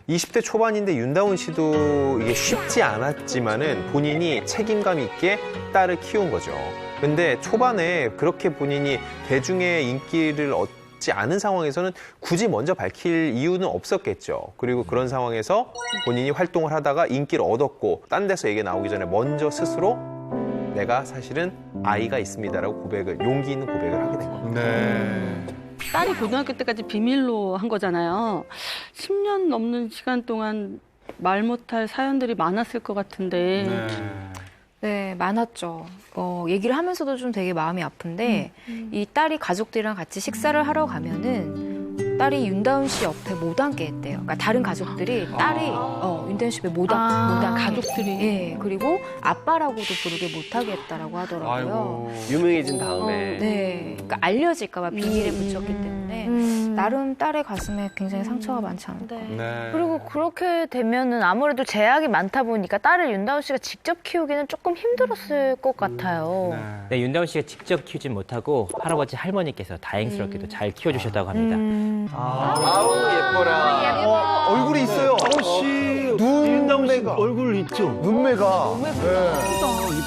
20대 초반인데 윤다운 씨도 이게 쉽지 않았지만은 본인이 책임감 있게 딸을 키운 거죠. 근데 초반에 그렇게 본인이 대중의 인기를 얻지 않은 상황에서는 굳이 먼저 밝힐 이유는 없었겠죠. 그리고 그런 상황에서 본인이 활동을 하다가 인기를 얻었고 딴 데서 얘기 나오기 전에 먼저 스스로 내가 사실은 아이가 있습니다라고 용기 있는 고백을 하게 된 겁니다. 딸이 고등학교 때까지 비밀로 한 거잖아요. 10년 넘는 시간 동안 말 못할 사연들이 많았을 것 같은데. 네, 많았죠. 얘기를 하면서도 좀 되게 마음이 아픈데 이 딸이 가족들이랑 같이 식사를 하러 가면은 딸이 윤다은 씨 옆에 못 앉게 했대요. 그러니까 다른 가족들이 딸이 윤다은 씨 옆에 못 앉게. 가족들이. 예, 그리고 아빠라고도 부르게 못하게 했다라고 하더라고요. 유명해진 다음에. 네, 그러니까 알려질까 봐 비밀에 붙였기 때문에 나름 딸의 가슴에 굉장히 상처가 많지 않을까. 그리고 그렇게 되면은 아무래도 제약이 많다 보니까 딸을 윤다은 씨가 직접 키우기는 조금 힘들었을 것 같아요. 네, 윤다운 씨가 직접 키우진 못하고 할아버지 할머니께서 다행스럽게도 잘 키워주셨다고 합니다. 아우 예뻐라. 얼굴이 있어요. 아우씨, 윤다운 씨 얼굴 있죠? 눈매가.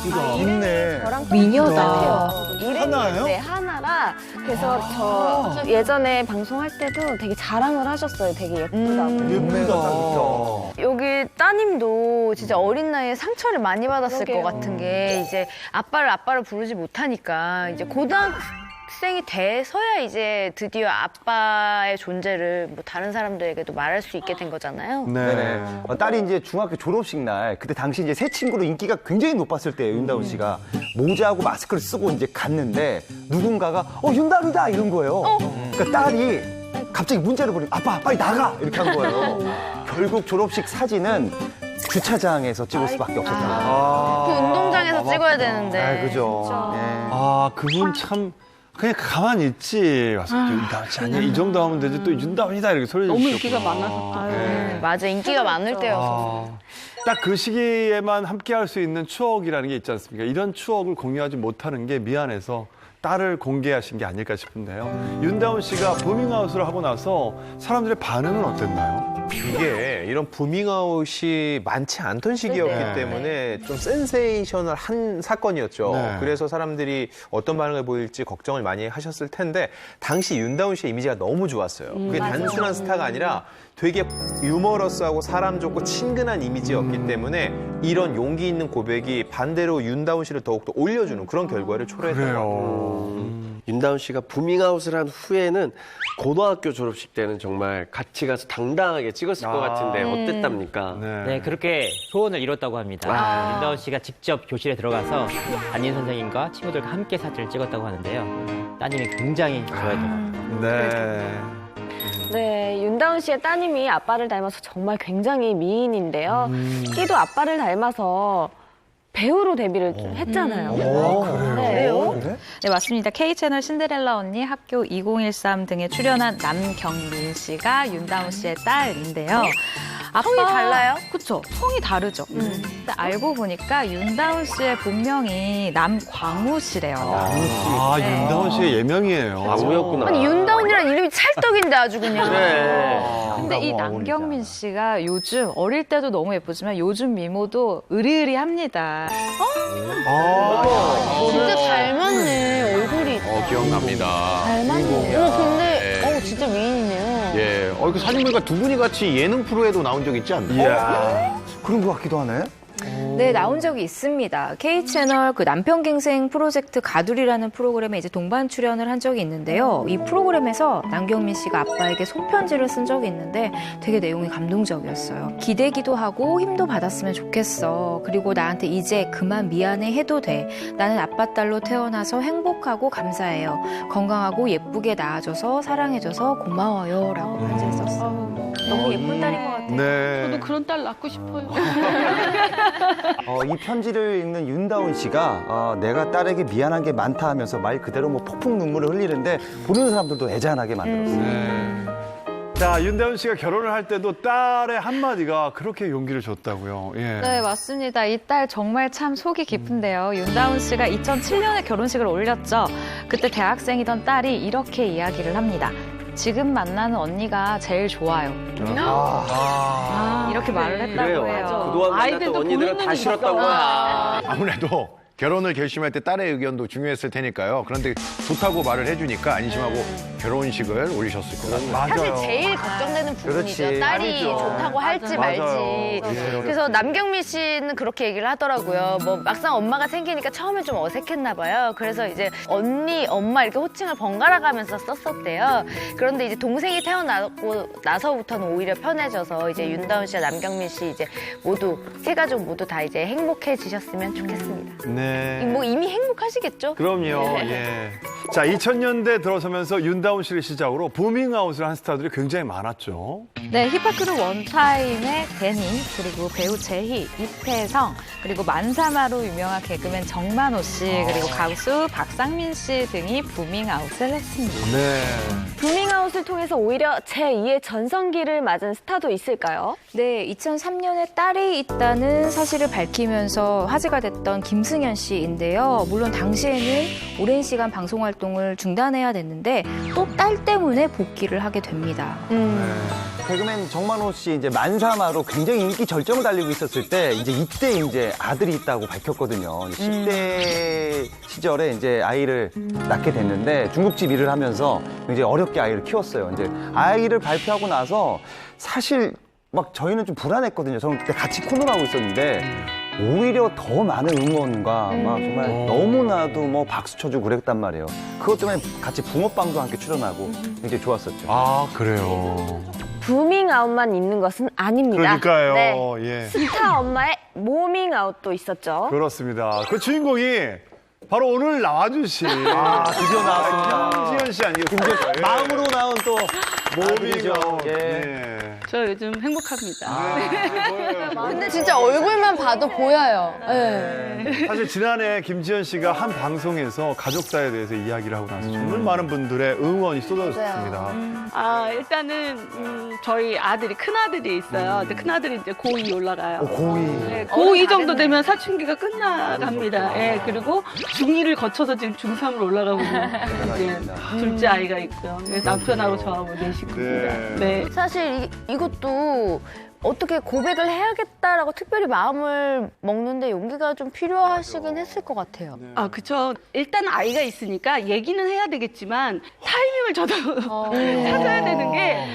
이쁘다. 있네. 저랑 미녀다. 이름이 하나예요? 네, 하나라. 그래서 저 예전에 방송할 때도 되게 자랑을 하셨어요. 되게 예쁘다고. 예쁘다. 여기 따님도 진짜 어린 나이에 상처를 많이 받았을 것 같은 게 이제 아빠를 부르지 못하니까 이제 고등학생이 돼서야 이제 드디어 아빠의 존재를 뭐 다른 사람들에게도 말할 수 있게 된 거잖아요. 네네. 딸이 이제 중학교 졸업식 날 그때 당시 이제 새 친구로 인기가 굉장히 높았을 때예요. 윤다운 씨가 모자하고 마스크를 쓰고 이제 갔는데 누군가가 윤다운이다 이런 거예요. 그러니까 딸이 갑자기 문자를 보내고 아빠 빨리 나가 이렇게 한 거예요. 결국 졸업식 사진은 주차장에서 찍을 수밖에 없었다. 그 운동장에서 찍어야 되는데. 그죠. 그분 참 그냥 가만히 있지. 와서 윤다운 씨 아니야? 이 정도 하면 되지. 또 윤다운이다 이렇게 소리 너무 지르셨구나. 인기가 많아서. 맞아, 인기가 많을 때여서. 딱 그 시기에만 함께 할 수 있는 추억이라는 게 있지 않습니까? 이런 추억을 공유하지 못하는 게 미안해서 딸을 공개하신 게 아닐까 싶은데요. 윤다운 씨가 부밍아웃을 하고 나서 사람들의 반응은 어땠나요? 이게 이런 부밍아웃이 많지 않던 시기였기 때문에 좀 센세이셔널한 사건이었죠. 그래서 사람들이 어떤 반응을 보일지 걱정을 많이 하셨을 텐데 당시 윤다운 씨의 이미지가 너무 좋았어요. 그게 단순한 스타가 아니라 되게 유머러스하고 사람 좋고 친근한 이미지였기 때문에 이런 용기 있는 고백이 반대로 윤다운 씨를 더욱더 올려주는 그런 결과를 초래했던 것 같아요. 윤다운 씨가 부밍아웃을 한 후에는 고등학교 졸업식 때는 정말 같이 가서 당당하게 찍었을 것 같은데 어땠답니까? 네, 그렇게 소원을 이뤘다고 합니다. 윤다운 씨가 직접 교실에 들어가서 담임 선생님과 친구들과 함께 사진을 찍었다고 하는데요. 따님이 굉장히 좋아했던 것 같아요. 네, 윤다운 씨의 따님이 아빠를 닮아서 정말 굉장히 미인인데요. 끼도 아빠를 닮아서 배우로 데뷔를 했잖아요. 그래요? 네, 맞습니다. K채널 신데렐라 언니, 학교 2013 등에 출연한 남경민 씨가 윤다운 씨의 딸인데요. 성이 달라요? 그렇죠. 성이 다르죠. 근데 알고 보니까 윤다운 씨의 본명이 남광우 씨래요. 윤다운 씨의 예명이에요. 광우였구나. 아니, 윤다운이란 이름이 찰떡인데 아주 그냥. 근데 이 남경민 씨가 요즘 어릴 때도 너무 예쁘지만 요즘 미모도 으리으리합니다. 진짜 닮았네, 얼굴이. 기억납니다. 닮았네. 근데 진짜 미인이네요. 예. 그 사진 보니까 두 분이 같이 예능 프로에도 나온 적 있지 않나요? 그런 것 같기도 하네. 네, 나온 적이 있습니다. K채널 그 남편갱생 프로젝트 가두리라는 프로그램에 이제 동반 출연을 한 적이 있는데요. 이 프로그램에서 남경민 씨가 아빠에게 손편지를 쓴 적이 있는데 되게 내용이 감동적이었어요. 기대기도 하고 힘도 받았으면 좋겠어. 그리고 나한테 이제 그만 미안해 해도 돼. 나는 아빠 딸로 태어나서 행복하고 감사해요. 건강하고 예쁘게 낳아줘서 사랑해줘서 고마워요. 라고 편지를 썼어요. 너무 예쁜 딸인 것 같아요. 같아요. 네. 저도 그런 딸 낳고 싶어요. 이 편지를 읽는 윤다운 씨가 내가 딸에게 미안한 게 많다 하면서 말 그대로 뭐 폭풍 눈물을 흘리는데 보는 사람들도 애잔하게 만들었어요. 자, 윤다운 씨가 결혼을 할 때도 딸의 한마디가 그렇게 용기를 줬다고요. 예. 네, 맞습니다. 이 딸 정말 참 속이 깊은데요. 윤다운 씨가 2007년에 결혼식을 올렸죠. 그때 대학생이던 딸이 이렇게 이야기를 합니다. 지금 만나는 언니가 제일 좋아요. 이렇게 말을 했다고 그래요. 해요. 그동안 만났던 언니들은 다 싫었던 거야. 아무래도 결혼을 결심할 때 딸의 의견도 중요했을 테니까요. 그런데 좋다고 말을 해주니까 안심하고 결혼식을 올리셨을 것 같아요. 사실 제일 걱정되는 부분이죠. 그렇지. 딸이 아니죠. 좋다고 할지 맞아요. 말지. 그래서 남경미 씨는 그렇게 얘기를 하더라고요. 뭐 막상 엄마가 생기니까 처음엔 좀 어색했나 봐요. 그래서 이제 언니, 엄마 이렇게 호칭을 번갈아 가면서 썼었대요. 그런데 이제 동생이 태어나고 나서부터는 오히려 편해져서 이제 윤다운 씨와 남경미 씨 이제 모두 세 가족 모두 다 이제 행복해지셨으면 좋겠습니다. 네. 뭐 이미 행복하시겠죠? 그럼요. 예. 자, 2000년대 들어서면서 윤다운 씨를 시작으로 부밍아웃을 한 스타들이 굉장히 많았죠. 네, 힙합그룹 원타임의 데니, 그리고 배우 제희, 이태성, 그리고 만사마로 유명한 개그맨 정만호 씨, 그리고 가수 박상민 씨 등이 부밍아웃을 했습니다. 네. 부밍아웃을 통해서 오히려 제2의 전성기를 맞은 스타도 있을까요? 네, 2003년에 딸이 있다는 사실을 밝히면서 화제가 됐던 김승현 씨인데요. 물론 당시에는 오랜 시간 방송 활동을 중단해야 됐는데 또 딸 때문에 복귀를 하게 됩니다. 개그맨 정만호 씨 이제 만사마로 굉장히 인기 절정을 달리고 있었을 때 이때 이제 아들이 있다고 밝혔거든요. 10대 시절에 이제 아이를 낳게 됐는데 중국집 일을 하면서 굉장히 어렵게 아이를 키웠어요. 이제 아이를 발표하고 나서 사실 막 저희는 좀 불안했거든요. 저는 그때 같이 코너를 하고 있었는데 오히려 더 많은 응원과 막 정말 너무나도 뭐 박수 쳐주고 그랬단 말이에요. 그것 때문에 같이 붕어빵도 함께 출연하고 굉장히 좋았었죠. 아, 그래요. 부밍아웃만 있는 것은 아닙니다. 그러니까요. 네. 예. 스타 엄마의 모밍아웃도 있었죠. 그렇습니다. 그 주인공이 바로 오늘 나와주신 드디어 나왔습니다. 김지현 씨 아니겠습니까? 마음으로 나온 또 모빙아웃. 예. 네. 저 요즘 행복합니다. 근데 진짜 얼굴만 봐도 보여요. 네. 사실 지난해 김지현 씨가 한 방송에서 가족사에 대해서 이야기를 하고 나서 정말 많은 분들의 응원이 쏟아졌습니다. 일단은 저희 아들이 큰아들이 있어요. 근데 큰아들이 이제 고2 올라가요. 고2. 네, 고2 정도 되면 사춘기가 끝나갑니다. 예, 그리고 중2를 거쳐서 지금 중3으로 올라가고 있는 이제 둘째 아이가 있고요. 남편하고 저하고 네 식구입니다. 네. 사실 이것도 어떻게 고백을 해야겠다라고 특별히 마음을 먹는데 용기가 좀 필요하시긴 했을 것 같아요. 아, 그쵸. 일단 아이가 있으니까 얘기는 해야 되겠지만 타이밍을 저도 찾아야 되는 게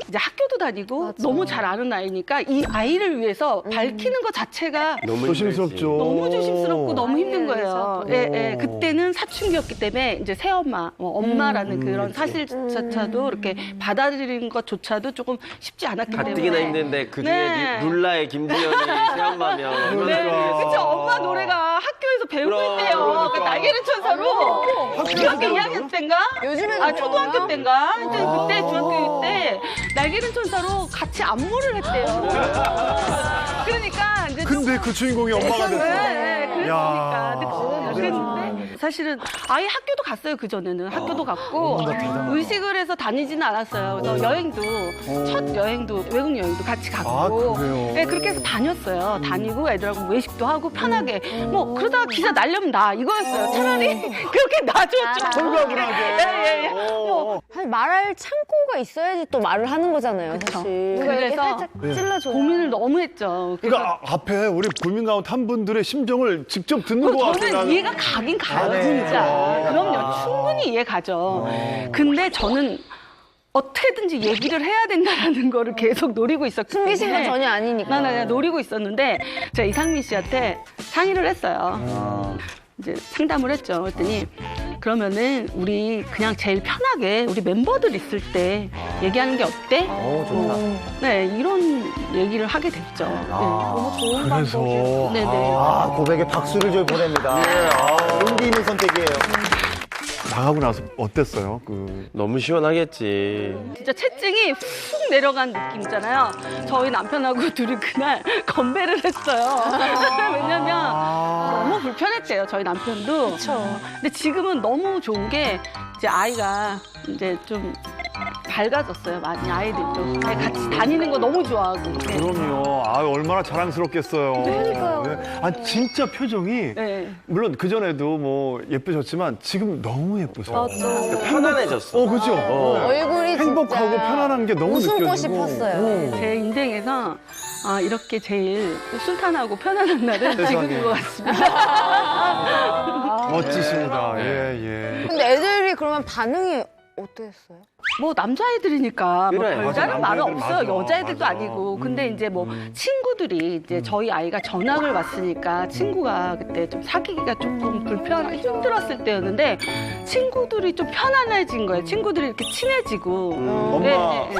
이제 학교도 다니고 너무 잘 아는 아이니까 이 아이를 위해서 밝히는 것 자체가 너무 조심스럽죠. 너무 조심스럽고 너무 힘든 거예요. 예, 예. 그때는 사춘기였기 때문에 이제 새엄마, 엄마라는 그런 사실조차도 이렇게 받아들이는 것조차도 조금 쉽지 않았기 때문에. 가뜩이나 힘든데 그 중에 네. 룰라의 김지현이 새엄마면 얼마나 네, 힘들겠어요. 그쵸. 엄마 노래가 학교에서 배우고 있대요. 그 날개는 천사로. 중학교 2학년 때인가? 요즘에는 초등학교 때인가? 하여튼 그때 중학교 때 날개는 천사로 같이 안무를 했대요. 그러니까 이제 근데 그 주인공이 엄마가 됐어. 네, 그랬으니까. 야. 그랬는데 사실은 아예 학교도 갔어요. 그 전에는 학교도 갔고 의식을 해서 다니지는 않았어요. 그래서 여행도 첫 여행도 외국 여행도 같이 갔고. 그래요? 네, 그렇게 해서 다녔어요. 다니고 애들하고 외식도 하고 편하게 뭐 그러다가 기사 날려면 나 이거였어요. 차라리 그렇게 놔줘 좀. 홀가분하게. 예. 뭐 사실 말할 창고가 있어야지 또 말을 하는 거잖아요, 사실. 그래서 살짝 찔러줘요. 고민을 너무 했죠. 그러니까 앞에 우리 부밍아웃 한 분들의 심정을 직접 듣는 것 같아요. 저는 이해가 가긴 가요, 진짜. 그럼요, 충분히 이해 가죠. 근데 저는 어떻게든지 얘기를 해야 된다라는 거를 계속 노리고 있었기 때문에. 숨기신 건 전혀 아니니까. 네, 노리고 있었는데 제가 이상민 씨한테 상의를 했어요. 이제 상담을 했죠. 그랬더니 그러면은 우리 그냥 제일 편하게 우리 멤버들 있을 때 얘기하는 게 어때? 좋다. 네, 이런 얘기를 하게 됐죠. 네, 너무 좋은 그래서. 방법이에요. 네네. 고백에 박수를 좀 보냅니다. 용기 있는 선택이에요. 당하고 나서 어땠어요? 너무 시원하겠지. 진짜 채증이 훅 내려간 느낌 있잖아요. 저희 남편하고 둘이 그날 건배를 했어요. 왜냐면 너무 불편했대요, 저희 남편도. 근데 지금은 너무 좋은 게 이제 아이가 이제 좀 밝아졌어요. 많이 아이들도 같이 다니는 거 너무 좋아하고. 그럼요. 얼마나 자랑스럽겠어요. 그러니까요. 네. 진짜 표정이 네. 물론 그 전에도 뭐 예쁘셨지만 지금 너무 예쁘셔. 편안해졌어. 그렇죠. 얼굴이 행복하고 진짜 편안한 게 너무 웃음꽃이 느껴지고. 폈어요. 제 인생에서 이렇게 제일 순탄하고 편안한 날은 세상에. 지금인 것 같습니다. 멋지십니다. 예. 근데 애들이 그러면 반응이 어땠어요? 뭐 남자애들이니까 뭐 그래. 별다른 맞아, 말은 남자애들 없어요. 맞아. 여자애들도 맞아. 아니고. 근데 이제 뭐 친구들이 이제 저희 아이가 전학을 왔으니까 친구가 그때 좀 사귀기가 조금 힘들었을 때였는데 친구들이 좀 편안해진 거예요. 친구들이 이렇게 친해지고.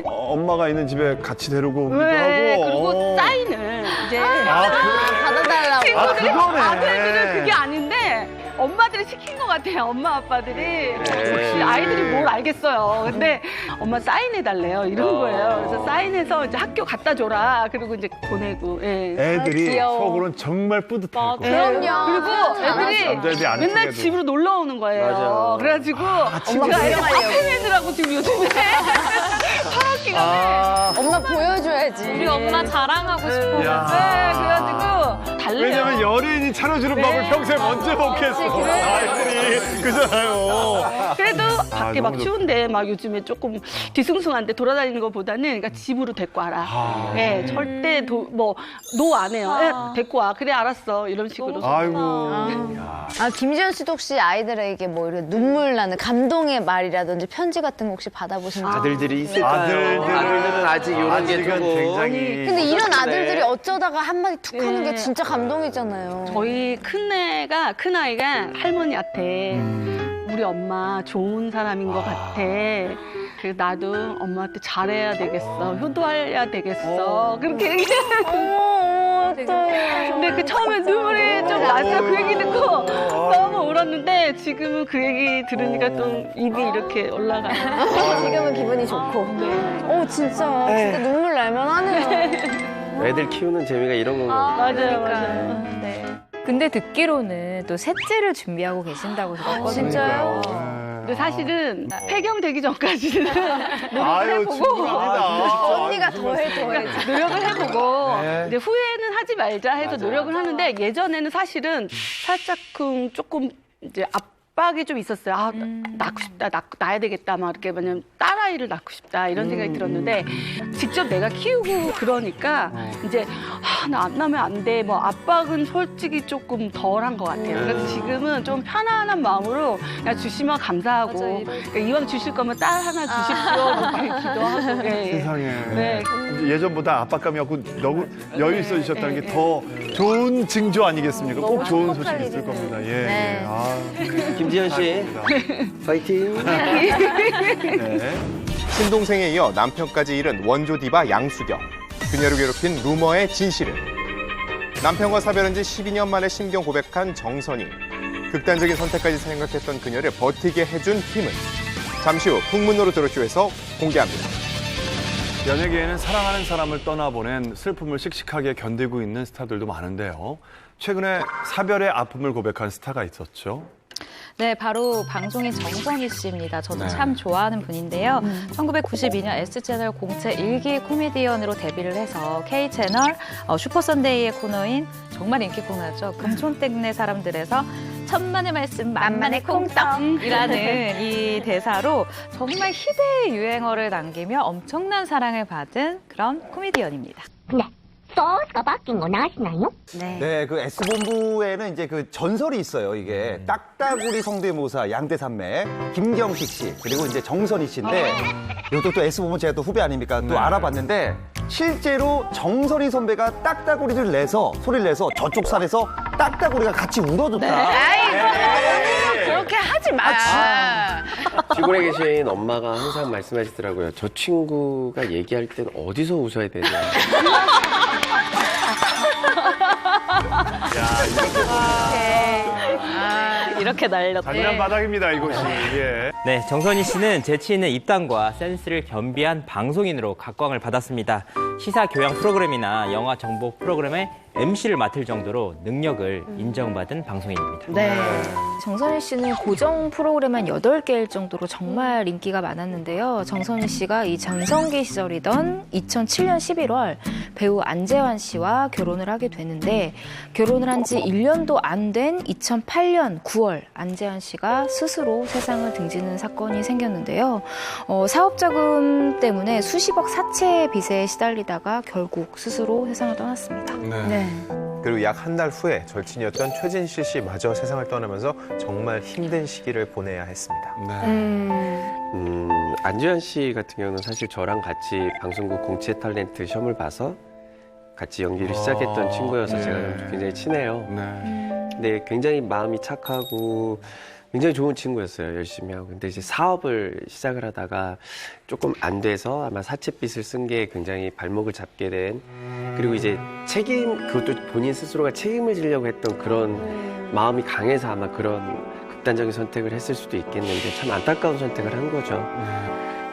엄마가 있는 집에 같이 데리고 오기도 네, 하고. 그리고 사인을 이제 받아달라고. 친구들이 그거네. 아들들은 그게 아닌데 엄마들이 시킨 것 같아요. 엄마 아빠들이 혹시 아이들이 뭘 알겠어요. 근데 엄마 사인해달래요. 이런 거예요. 그래서 사인해서 이제 학교 갖다 줘라. 그리고 이제 보내고. 예. 애들이 귀여워. 속으로는 정말 뿌듯하고. 그럼요. 그리고 애들이 남자애들이 안 맨날 친해도. 집으로 놀러 오는 거예요. 맞아. 그래가지고 엄마 제가 애들 보여하려고. 카페맨이라고 지금 요즘에 방학 기간에 엄마 보여줘야지. 우리 엄마 자랑하고 싶어. 야. 네, 그래가지고 달래요. 왜냐면 연예인이 차려주는 밥을 평생 언제 먹겠어. 아이들이 그잖아요. 그래도 밖에 막 너무 추운데 막 요즘에 조금 뒤숭숭한데 돌아다니는 것보다는 그러니까 집으로 데리고 와라. 예, 절대 노 안 해요. 예, 데리고 와. 그래 알았어. 이런 식으로. 아이고. 김지현 씨도 혹시 아이들에게 뭐 이렇게 눈물 나는 감동의 말이라든지 편지 같은 거 혹시 받아보신 적? 아들들이 있을까요? 아들들은 아직 이런 게 아직은 조금. 굉장히. 근데 이런 네. 아들들이 어쩌다가 한마디 툭 하는 게 네. 진짜 감동이잖아요. 저희 큰 아이가 할머니한테 우리 엄마 좋은 사람인 것 같아. 그래서 나도 엄마한테 잘해야 되겠어. 효도해야 되겠어. 그렇게 얘기해요. 근데 그 처음에 눈물이 좀 났어요. 그 얘기 듣고 너무 울었는데 지금은 그 얘기 들으니까 또 입이 이렇게 올라가요. 지금은 기분이 좋고. 진짜 눈물 날만 하네요. 애들 키우는 재미가 이런 건가. 맞아요. 네. 근데 듣기로는 또 셋째를 준비하고 계신다고 들었거든요. 진짜요? 근데 사실은 폐경되기 전까지는 아유, 해보고 충분합니다. 언니가 더해. 노력을 해보고 네. 이제 후회는 하지 말자 해서 노력을 하는데 예전에는 사실은 살짝 조금 이제 압박이 좀 있었어요. 낳고 싶다, 낳아야 되겠다, 막 이렇게 왜냐면 딸아이를 낳고 싶다 이런 생각이 들었는데 직접 내가 키우고 그러니까 이제 나 안 낳으면 안 돼. 뭐 압박은 솔직히 조금 덜한 것 같아요. 그래서 지금은 좀 편안한 마음으로 그냥 주시면 감사하고 그러니까 이왕 주실 거면 딸 하나 주십시오 이렇게 기도하고. 예. 세상에. 네. 예전보다 압박감이 없고 너무 여유 있어지셨다는 게 더 좋은 징조 아니겠습니까? 꼭 좋은 소식이 있을 겁니다. 예. 네. 김지현 씨, 파이팅. 네. 신동생에 이어 남편까지 잃은 원조 디바 양수경. 그녀를 괴롭힌 루머의 진실은? 남편과 사별한 지 12년 만에 심경 고백한 정선희. 극단적인 선택까지 생각했던 그녀를 버티게 해준 힘은? 잠시 후 풍문으로 들었쇼에서 공개합니다. 연예계에는 사랑하는 사람을 떠나보낸 슬픔을 씩씩하게 견디고 있는 스타들도 많은데요. 최근에 사별의 아픔을 고백한 스타가 있었죠. 네, 바로 방송인 정선희 씨입니다. 저도 네. 참 좋아하는 분인데요. 1992년 S채널 공채 1기 코미디언으로 데뷔를 해서 K채널 슈퍼선데이의 코너인 정말 인기 코너죠. 금촌댁네 사람들에서 천만의 말씀 만만의 콩떡이라는 이 대사로 정말 희대의 유행어를 남기며 엄청난 사랑을 받은 그런 코미디언입니다. 소스가 바뀐 건 아시나요? 네, 그 S본부에는 이제 그 전설이 있어요, 이게. 딱따구리 성대모사 양대산맥, 김경식 씨, 그리고 이제 정선희 씨인데, 이것도 또 S본부 제가 또 후배 아닙니까? 또 알아봤는데, 실제로 정선희 선배가 딱따구리를 내서, 소리를 내서 저쪽 산에서 딱따구리가 같이 울어줬다. 그렇게 하지 마. 시골에 계신 엄마가 항상 말씀하시더라고요. 저 친구가 얘기할 땐 어디서 웃어야 되냐. 이렇게 날렸대. 잔인한 바닥입니다, 이곳이. 예. 네, 정선희 씨는 재치 있는 입담과 센스를 겸비한 방송인으로 각광을 받았습니다. 시사 교양 프로그램이나 영화 정보 프로그램의 MC를 맡을 정도로 능력을 인정받은 방송인입니다. 네. 정선희 씨는 고정 프로그램 한 8개일 정도로 정말 인기가 많았는데요. 정선희 씨가 이 전성기 시절이던 2007년 11월 배우 안재환 씨와 결혼을 하게 되는데 결혼을 한 지 1년도 안 된 2008년 9월 안재환 씨가 스스로 세상을 등지는 사건이 생겼는데요. 사업자금 때문에 수십억 사채 빚에 시달리다가 결국 스스로 세상을 떠났습니다. 네. 그리고 약 한 달 후에 절친이었던 최진실 씨마저 세상을 떠나면서 정말 힘든 시기를 보내야 했습니다. 안재환 씨 같은 경우는 사실 저랑 같이 방송국 공채 탤런트 시험을 봐서 같이 연기를 시작했던 친구여서 제가 굉장히 친해요. 근데 굉장히 마음이 착하고 굉장히 좋은 친구였어요. 열심히 하고. 근데 이제 사업을 시작을 하다가 조금 안 돼서 아마 사채빚을 쓴 게 굉장히 발목을 잡게 된 그리고 이제 그것도 본인 스스로가 책임을 지려고 했던 그런 마음이 강해서 아마 그런 극단적인 선택을 했을 수도 있겠는데 참 안타까운 선택을 한 거죠.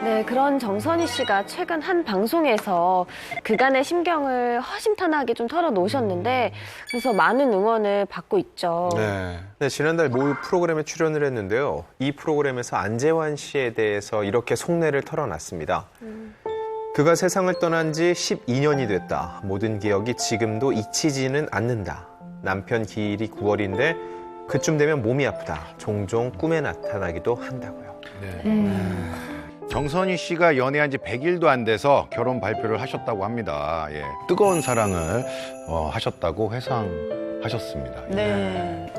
네, 그런 정선희 씨가 최근 한 방송에서 그간의 심경을 허심탄회하게 좀 털어놓으셨는데 그래서 많은 응원을 받고 있죠. 네, 지난달 모의 프로그램에 출연을 했는데요. 이 프로그램에서 안재환 씨에 대해서 이렇게 속내를 털어놨습니다. 그가 세상을 떠난 지 12년이 됐다. 모든 기억이 지금도 잊히지는 않는다. 남편 기일이 9월인데 그쯤 되면 몸이 아프다. 종종 꿈에 나타나기도 한다고요. 정선희 씨가 연애한 지 100일도 안 돼서 결혼 발표를 하셨다고 합니다. 예. 뜨거운 사랑을 하셨다고 회상하셨습니다.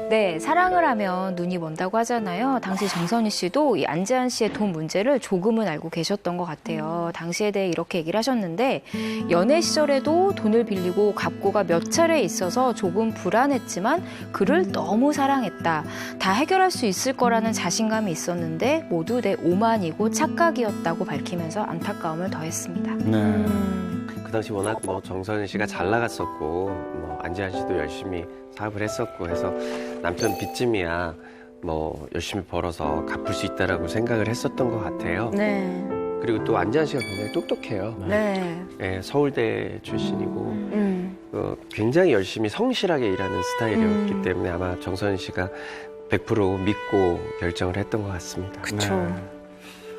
네, 사랑을 하면 눈이 먼다고 하잖아요. 당시 정선희 씨도 이 안재환 씨의 돈 문제를 조금은 알고 계셨던 것 같아요. 당시에 대해 이렇게 얘기를 하셨는데 연애 시절에도 돈을 빌리고 갚고가 몇 차례 있어서 조금 불안했지만 그를 너무 사랑했다. 다 해결할 수 있을 거라는 자신감이 있었는데 모두 내 오만이고 착각이었다고 밝히면서 안타까움을 더했습니다. 그 당시 워낙 정선희 씨가 잘 나갔었고 안재환 씨도 열심히 사업을 했었고 해서 남편 빚짐이야 열심히 벌어서 갚을 수 있다라고 생각을 했었던 것 같아요. 그리고 또 안재환 씨가 굉장히 똑똑해요. 네, 서울대 출신이고 굉장히 열심히 성실하게 일하는 스타일이었기 때문에 아마 정선희 씨가 100% 믿고 결정을 했던 것 같습니다.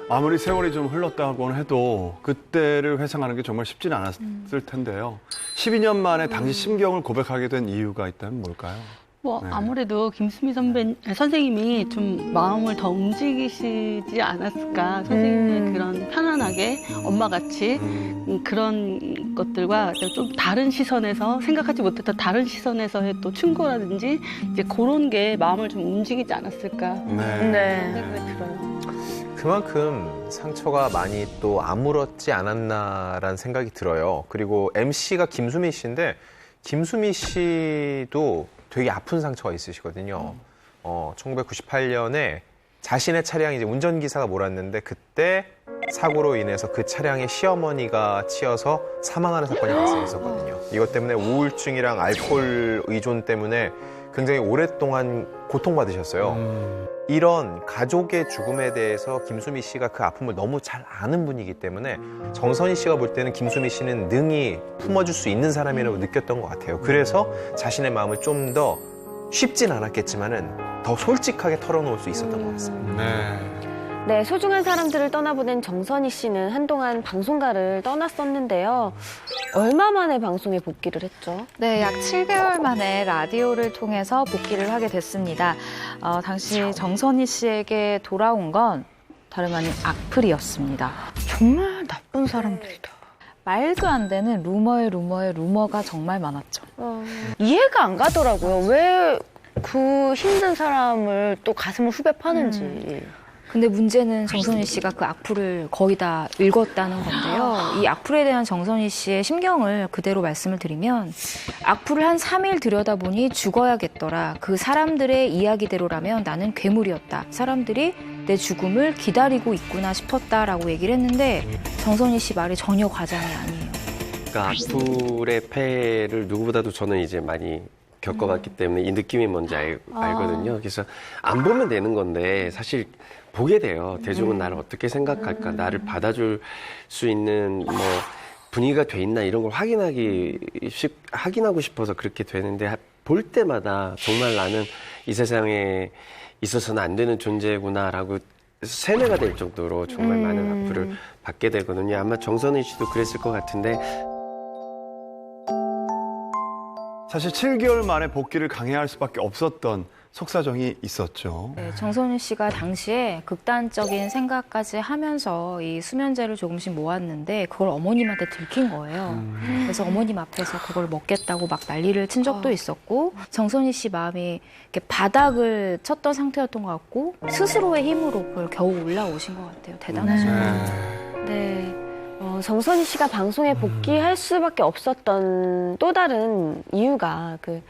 아무리 세월이 좀 흘렀다고는 해도 그때를 회상하는 게 정말 쉽지는 않았을 텐데요. 12년 만에 당시 심경을 고백하게 된 이유가 있다면 뭘까요? 아무래도 김수미 선생님이 좀 마음을 더 움직이시지 않았을까. 선생님의 그런 편안하게 엄마같이 그런 것들과 좀 다른 시선에서 생각하지 못했던 다른 시선에서의 또 충고라든지 이제 그런 게 마음을 좀 움직이지 않았을까 생각이 들어요. 그만큼 상처가 많이 또 아물었지 않았나라는 생각이 들어요. 그리고 MC가 김수미 씨인데 김수미 씨도 되게 아픈 상처가 있으시거든요. 1998년에 자신의 차량이 이제 운전기사가 몰았는데 그때 사고로 인해서 그 차량의 시어머니가 치여서 사망하는 사건이 발생했었거든요. 이것 때문에 우울증이랑 알코올 의존 때문에 굉장히 오랫동안 고통받으셨어요. 이런 가족의 죽음에 대해서 김수미 씨가 그 아픔을 너무 잘 아는 분이기 때문에 정선희 씨가 볼 때는 김수미 씨는 능히 품어줄 수 있는 사람이라고 느꼈던 것 같아요. 그래서 자신의 마음을 좀 더 쉽진 않았겠지만은 더 솔직하게 털어놓을 수 있었던 것 같습니다. 네, 소중한 사람들을 떠나보낸 정선희 씨는 한동안 방송가를 떠났었는데요. 얼마 만에 방송에 복귀를 했죠? 네, 약 7개월 만에 라디오를 통해서 복귀를 하게 됐습니다. 당시 정선희 씨에게 돌아온 건 다름 아닌 악플이었습니다. 정말 나쁜 사람들이다. 말도 안 되는 루머가 정말 많았죠. 이해가 안 가더라고요. 왜 그 힘든 사람을 또 가슴을 후벼 파는지. 근데 문제는 정선희 씨가 그 악플을 거의 다 읽었다는 건데요. 이 악플에 대한 정선희 씨의 심경을 그대로 말씀을 드리면 악플을 한 3일 들여다보니 죽어야겠더라. 그 사람들의 이야기대로라면 나는 괴물이었다. 사람들이 내 죽음을 기다리고 있구나 싶었다라고 얘기를 했는데 정선희 씨 말이 전혀 과장이 아니에요. 그러니까 악플의 폐해를 누구보다도 저는 이제 많이 겪어봤기 때문에 이 느낌이 뭔지 알거든요. 그래서 안 보면 되는 건데 사실 보게 돼요. 대중은 나를 어떻게 생각할까, 나를 받아줄 수 있는 뭐 분위기가 돼 있나 이런 걸 확인하고 싶어서 그렇게 되는데 볼 때마다 정말 나는 이 세상에 있어서는 안 되는 존재구나라고 세뇌가 될 정도로 정말 많은 악플을 받게 되거든요. 아마 정선희 씨도 그랬을 것 같은데 사실 7개월 만에 복귀를 강행할 수밖에 없었던 속사정이 있었죠. 네, 정선희 씨가 당시에 극단적인 생각까지 하면서 이 수면제를 조금씩 모았는데 그걸 어머님한테 들킨 거예요. 그래서 어머님 앞에서 그걸 먹겠다고 막 난리를 친 적도 있었고 정선희 씨 마음이 이렇게 바닥을 쳤던 상태였던 것 같고 스스로의 힘으로 그걸 겨우 올라오신 것 같아요. 대단하죠. 네. 정선희 씨가 방송에 복귀할 수밖에 없었던 또 다른 이유가 그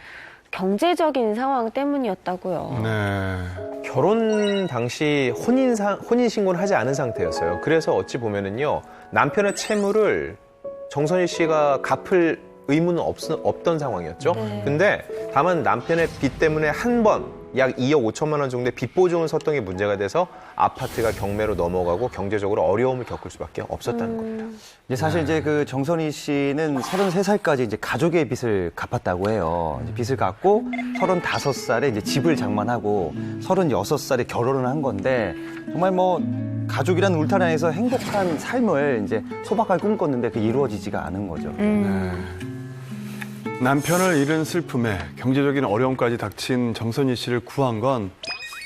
경제적인 상황 때문이었다고요. 네. 결혼 당시 혼인 신고를 하지 않은 상태였어요. 그래서 어찌 보면은요, 남편의 채무를 정선희 씨가 갚을 의무는 없던 상황이었죠. 네. 근데 다만 남편의 빚 때문에 한 번 약 2억 5천만 원 정도의 빚 보증을 섰던 게 문제가 돼서 아파트가 경매로 넘어가고 경제적으로 어려움을 겪을 수밖에 없었다는 겁니다. 이제 사실 이제 그 정선희 씨는 33살까지 이제 가족의 빚을 갚았다고 해요. 이제 빚을 갚고 35살에 이제 집을 장만하고 36살에 결혼을 한 건데 정말 뭐 가족이란 울타리 안에서 행복한 삶을 이제 소박하게 꿈꿨는데 그게 이루어지지가 않은 거죠. 네. 남편을 잃은 슬픔에 경제적인 어려움까지 닥친 정선희 씨를 구한 건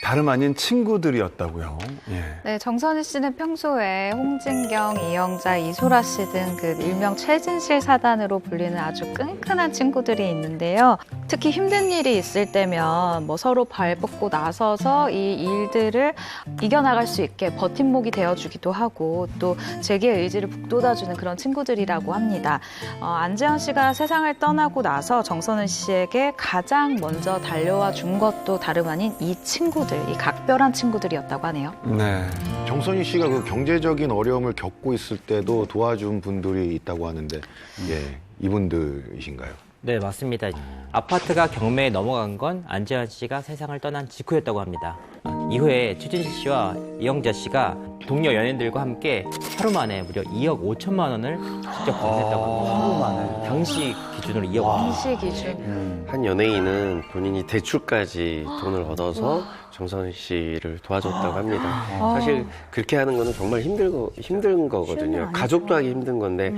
다름 아닌 친구들이었다고요. 예. 네, 정선희 씨는 평소에 홍진경, 이영자, 이소라 씨 등 그 일명 최진실 사단으로 불리는 아주 끈끈한 친구들이 있는데요. 특히 힘든 일이 있을 때면 뭐 서로 발벗고 나서서 이 일들을 이겨나갈 수 있게 버팀목이 되어주기도 하고 또 재기의 의지를 북돋아주는 그런 친구들이라고 합니다. 안재현 씨가 세상을 떠나고 나서 정선희 씨에게 가장 먼저 달려와 준 것도 다름 아닌 이 친구들. 이 각별한 친구들이었다고 하네요. 네. 정선희 씨가 그 경제적인 어려움을 겪고 있을 때도 도와준 분들이 있다고 하는데, 예, 이분들이신가요? 네, 맞습니다. 아파트가 경매에 넘어간 건 안재현 씨가 세상을 떠난 직후였다고 합니다. 이후에 최진실 씨와 이영자 씨가 동료 연예인들과 함께 하루 만에 무려 2억 5천만 원을 직접 건넸다고 합니다. 하루 만에. 당시 기준으로 2억 5천만 원. 당시 기준. 한 연예인은 본인이 대출까지 돈을 얻어서 정선희 씨를 도와줬다고 합니다. 사실 그렇게 하는 거는 정말 힘든 거거든요. 가족도 하기 힘든 건데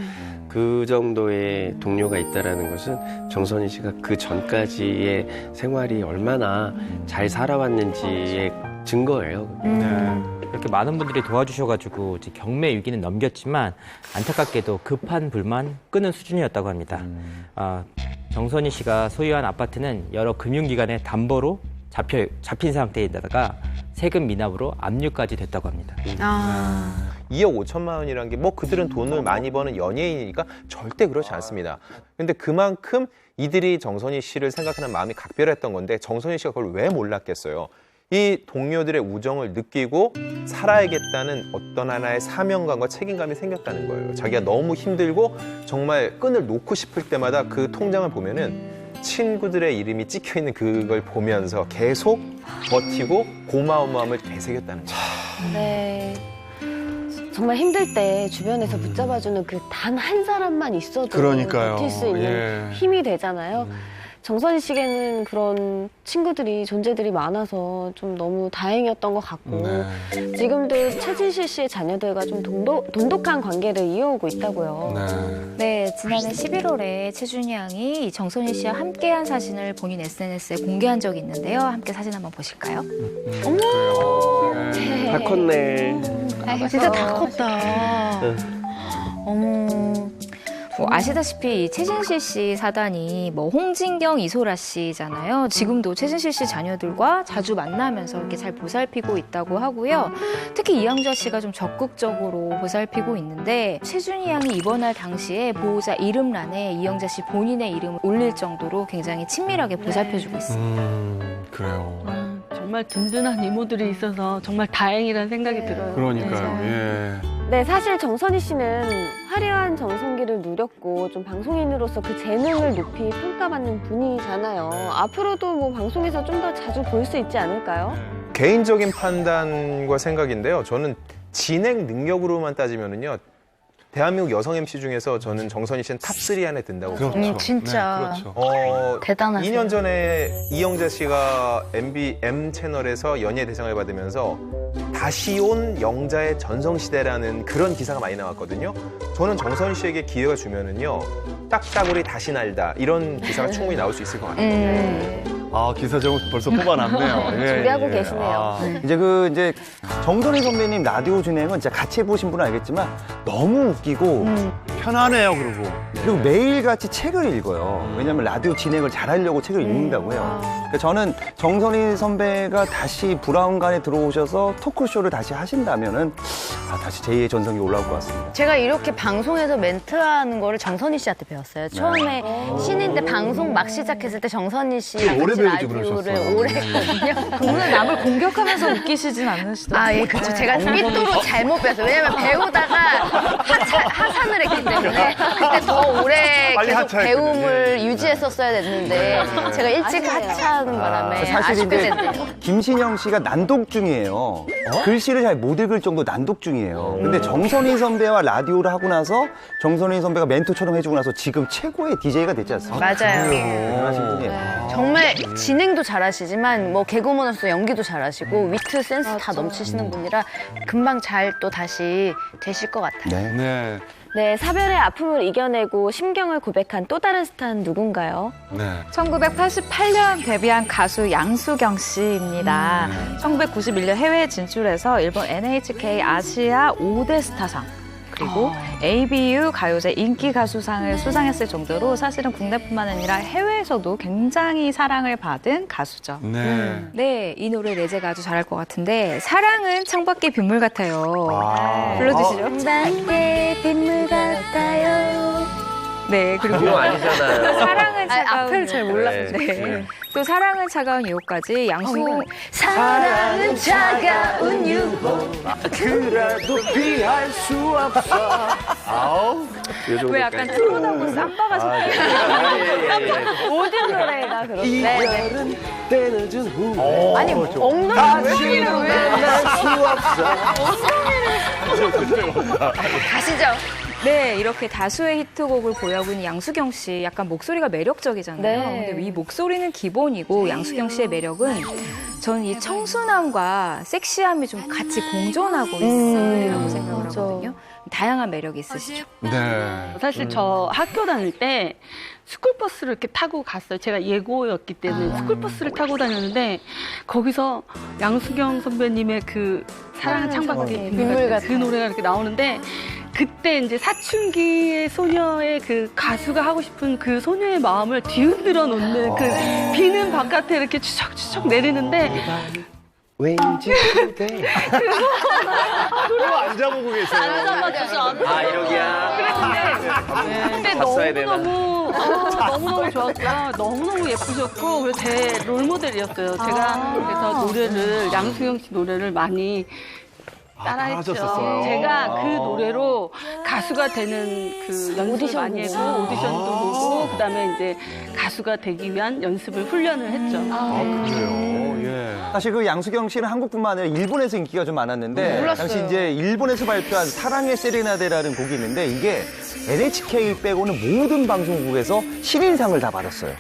그 정도의 동료가 있다라는 것은 정선희 씨가 그 전까지의 생활이 얼마나 잘 살아왔는지의 증거예요. 이렇게 많은 분들이 도와주셔가지고 이제 경매 위기는 넘겼지만 안타깝게도 급한 불만 끄는 수준이었다고 합니다. 정선희 씨가 소유한 아파트는 여러 금융기관의 담보로 잡힌 상태에다가 세금 미납으로 압류까지 됐다고 합니다. 2억 5천만 원이라는 게 뭐 그들은 돈을 많이 버는 연예인이니까 절대 그렇지 않습니다. 근데 그만큼 이들이 정선희 씨를 생각하는 마음이 각별했던 건데 정선희 씨가 그걸 왜 몰랐겠어요. 이 동료들의 우정을 느끼고 살아야겠다는 어떤 하나의 사명감과 책임감이 생겼다는 거예요. 자기가 너무 힘들고 정말 끈을 놓고 싶을 때마다 그 통장을 보면은 친구들의 이름이 찍혀 있는 그걸 보면서 계속 버티고 고마운 마음을 되새겼다는 거예요. 네. 정말 힘들 때 주변에서 붙잡아주는 그 단 한 사람만 있어도 그러니까요. 버틸 수 있는 힘이 되잖아요. 정선희 씨에게는 그런 친구들이 존재들이 많아서 좀 너무 다행이었던 것 같고 지금도 최진실 씨의 자녀들과 좀 돈독한 관계를 이어오고 있다고요. 네, 지난해 11월에 최준희 양이 이 정선희 씨와 함께한 사진을 본인 SNS에 공개한 적이 있는데요. 함께 사진 한번 보실까요? 다 컸네. 진짜 다 컸다. 어머. 아시다시피 이 최진실 씨 사단이 뭐 홍진경, 이소라 씨잖아요. 지금도 최진실 씨 자녀들과 자주 만나면서 이렇게 잘 보살피고 있다고 하고요. 특히 이영자 씨가 좀 적극적으로 보살피고 있는데 최준희 양이 입원할 당시에 보호자 이름란에 이영자 씨 본인의 이름을 올릴 정도로 굉장히 친밀하게 보살펴주고 있습니다. 그래요. 정말 든든한 이모들이 있어서 정말 다행이라는 생각이 들어요. 그러니까요. 예. 네, 사실 정선희 씨는 화려한 전성기를 누렸고 좀 방송인으로서 그 재능을 높이 평가받는 분이잖아요. 앞으로도 뭐 방송에서 좀 더 자주 볼 수 있지 않을까요? 개인적인 판단과 생각인데요. 저는 진행 능력으로만 따지면은요. 대한민국 여성 MC 중에서 저는 정선희 씨는 탑3 안에 든다고 생각합니다. 진짜 네, 그렇죠. 대단하세요. 2년 전에 이영자 씨가 MB M 채널에서 연예 대상을 받으면서 다시 온 영자의 전성시대라는 그런 기사가 많이 나왔거든요. 저는 정선희 씨에게 기회가 주면은요. 딱따구리 다시 날다 이런 기사가 충분히 나올 수 있을 것 같아요. 아, 기사 제목 벌써 뽑아놨네요. 예, 준비하고 예. 계시네요. 이제 정선희 선배님 라디오 진행은 진짜 같이 해보신 분은 알겠지만 너무 웃기고 편하네요, 그리고 매일같이 책을 읽어요. 왜냐하면 라디오 진행을 잘하려고 책을 읽는다고 해요. 그러니까 저는 정선희 선배가 다시 브라운관에 들어오셔서 토크쇼를 다시 하신다면은 다시 제2의 전성기 올라올 것 같습니다. 제가 이렇게 방송에서 멘트하는 거를 정선희 씨한테 배웠어요. 처음에 신인 때 방송 막 시작했을 때 정선희 씨랑 오래 같이 배우지 라디오를 그러셨어요. 오래 했거든요. 오늘 남을 공격하면서 웃기시진 않으시더라고요. 아, 예, 그렇죠. 제가 삐뚤어 잘못 배웠어요. 왜냐면 배우다가 하산을 했기 때문에 그때 더 오래 빨리 계속 하차했거든요. 배움을 유지했었어야 됐는데 제가 일찍 하차하는 바람에 사실 아쉽게 이제 됐네요. 김신영 씨가 난독 중이에요. 글씨를 잘 못 읽을 정도 난독 중이에요. 근데 정선희 선배와 라디오를 하고 나서 정선희 선배가 멘토처럼 해주고 나서 지금 최고의 DJ가 됐지 않습니까? 맞아요. 대단하신 분이에요. 정말 진행도 잘하시지만 뭐 개그우먼으로서 연기도 잘하시고 위트 센스 다 넘치시는 분이라 금방 잘 또 다시 되실 것 같아요. 네. 네, 사별의 아픔을 이겨내고 심경을 고백한 또 다른 스타는 누군가요? 네. 1988년 데뷔한 가수 양수경 씨입니다. 1991년 해외 진출해서 일본 NHK 아시아 5대 스타상 그리고 ABU 가요제 인기 가수상을 수상했을 정도로 사실은 국내뿐만 아니라 해외에서도 굉장히 사랑을 받은 가수죠. 네. 네, 이 노래 내제가 아주 잘할 것 같은데 사랑은 창밖의 빗물 같아요. 불러주시죠. 창밖에 빗물 같아요. 네, 그리고 그거 아니잖아요. 사랑은 차가운 앞을 잘 몰라서 네. 또 사랑은 차가운 유혹까지 사랑은 차가운 유혹 그래도 피할 수 없어. 왜 약간 트로트하고 삼바가 섞여 모든 노래가 그렇죠. 이별은 때늦은 후. 아니 엉덩이 왜 이래 왜 가시죠. 네, 이렇게 다수의 히트곡을 보유하고 있는 양수경 씨, 약간 목소리가 매력적이잖아요. 네. 근데 이 목소리는 기본이고 양수경 씨의 매력은 저는 이 청순함과 섹시함이 좀 같이 공존하고 있다고 생각을 하거든요. 다양한 매력이 있으시죠. 네. 사실 저 학교 다닐 때 스쿨버스를 이렇게 타고 갔어요. 제가 예고였기 때문에 스쿨버스를 타고 다녔는데 거기서 양수경 선배님의 그 사랑은 창밖에 빗물 같은 그 노래가 이렇게 나오는데 그때 이제 사춘기의 소녀의 그 가수가 하고 싶은 그 소녀의 마음을 뒤흔들어 놓는 그 비는 바깥에 이렇게 추적추적 내리는데 왠지 그대. 그거 안 잡고 계세요. 아, 이러기야. 근데 봤어야 되나? 너무너무 좋았고요. 너무너무 예쁘셨고 그리고 제 롤모델이었어요. 제가 그래서 노래를 양수경 씨 노래를 많이 따라했죠. 따라하셨었어요. 제가 그 노래로 가수가 되는 그 연습을 많이 했고 오디션도 보고 그다음에 이제 가수가 되기 위한 연습을 훈련을 했죠. 그래요. 예. 사실 그 양수경 씨는 한국뿐만 아니라 일본에서 인기가 좀 많았는데 몰랐어요. 당시 이제 일본에서 발표한 사랑의 세레나데라는 곡이 있는데 이게 NHK 빼고는 모든 방송국에서 신인상을 다 받았어요.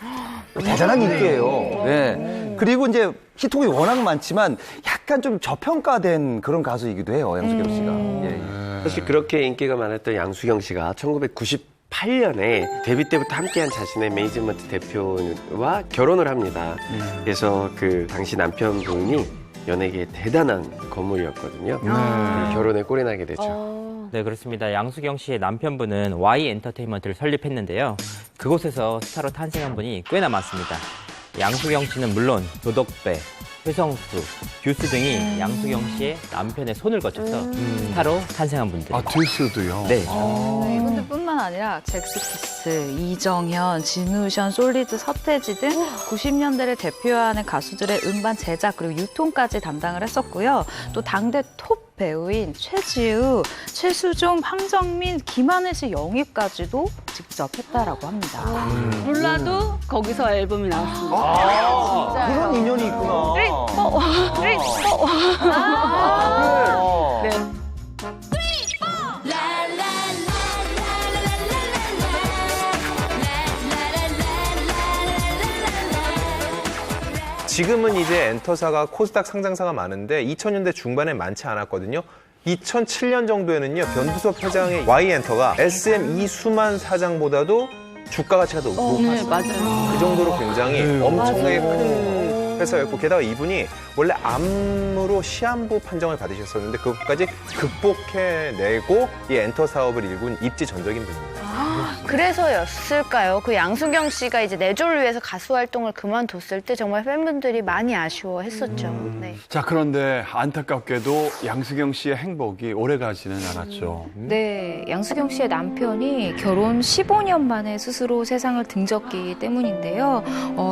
대단한 인기예요. 네. 그리고 이제 히트곡이 워낙 많지만 약간 좀 저평가된 그런 가수이기도 해요, 양수경 씨가. 예. 사실 그렇게 인기가 많았던 양수경 씨가 1998년에 데뷔 때부터 함께한 자신의 매니지먼트 대표와 결혼을 합니다. 그래서 그 당시 남편분이 연예계의 대단한 거물이었거든요. 결혼에 꼴이 나게 되죠. 네, 그렇습니다. 양수경 씨의 남편분은 Y 엔터테인먼트를 설립했는데요. 그곳에서 스타로 탄생한 분이 꽤나 많습니다. 양수경 씨는 물론 도덕배, 회성수, 듀스 등이 양수경 씨의 남편의 손을 거쳐서 스타로 탄생한 분들. 듀스도요? 네. 이분들뿐만 뿐만 아니라 잭스키스, 이정현, 진우션, 솔리드, 서태지 등 90년대를 대표하는 가수들의 음반 제작 그리고 유통까지 담당을 했었고요. 또 당대 톱 배우인 최지우, 최수종, 황정민, 김하늘 씨 영입까지도 직접 했다라고 합니다. 몰라도 거기서 앨범이 나왔습니다. 그런 인연이 있구나. 네. 지금은 이제 엔터사가 코스닥 상장사가 많은데 2000년대 중반에 많지 않았거든요. 2007년 정도에는요, 변두석 회장의 Y엔터가 SM 이수만 사장보다도 주가 가치가 더 높았어요. 맞아요. 그 정도로 굉장히 엄청나게 큰 회사였고, 게다가 이분이 원래 암으로 시한부 판정을 받으셨었는데 그것까지 극복해내고 이 엔터 사업을 일군 입지전적인 분입니다. 그래서였을까요? 그 양수경 씨가 이제 내조를 위해서 가수 활동을 그만뒀을 때 정말 팬분들이 많이 아쉬워했었죠. 네. 자, 그런데 안타깝게도 양수경 씨의 행복이 오래 가지는 않았죠. 네, 양수경 씨의 남편이 결혼 15년 만에 스스로 세상을 등졌기 때문인데요.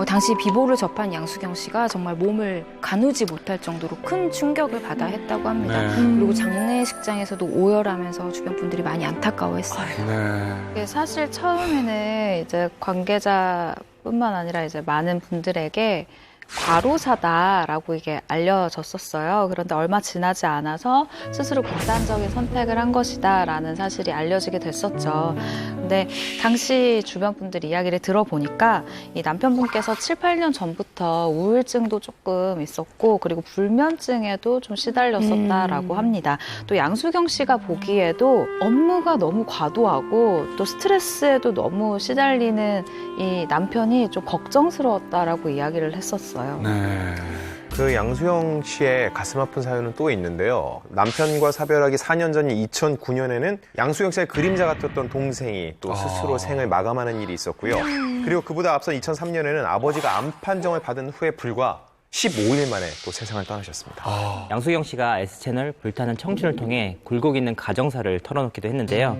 당시 비보를 접한 양수경 씨가 정말 몸을 가누지 못할 정도로 큰 충격을 받아 했다고 합니다. 그리고 장례식장에서도 오열하면서 주변 분들이 많이 안타까워했어요. 이게 사실 처음에는 이제 관계자뿐만 아니라 이제 많은 분들에게 과로사다라고 이게 알려졌었어요. 그런데 얼마 지나지 않아서 스스로 극단적인 선택을 한 것이다라는 사실이 알려지게 됐었죠. 근데 당시 주변 분들 이야기를 들어보니까 이 남편분께서 7, 8년 전부터 우울증도 조금 있었고 그리고 불면증에도 좀 시달렸었다라고 합니다. 또 양수경 씨가 보기에도 업무가 너무 과도하고 또 스트레스에도 너무 시달리는 이 남편이 좀 걱정스러웠다라고 이야기를 했었어요. 네. 그 양수영 씨의 가슴 아픈 사연은 또 있는데요. 남편과 사별하기 4년 전인 2009년에는 양수영 씨의 그림자 같았던 동생이 또 스스로 생을 마감하는 일이 있었고요. 그리고 그보다 앞선 2003년에는 아버지가 암 판정을 받은 후에 불과 15일 만에 또 세상을 떠나셨습니다. 양수경 씨가 S채널 불타는 청춘을 통해 굴곡 있는 가정사를 털어놓기도 했는데요.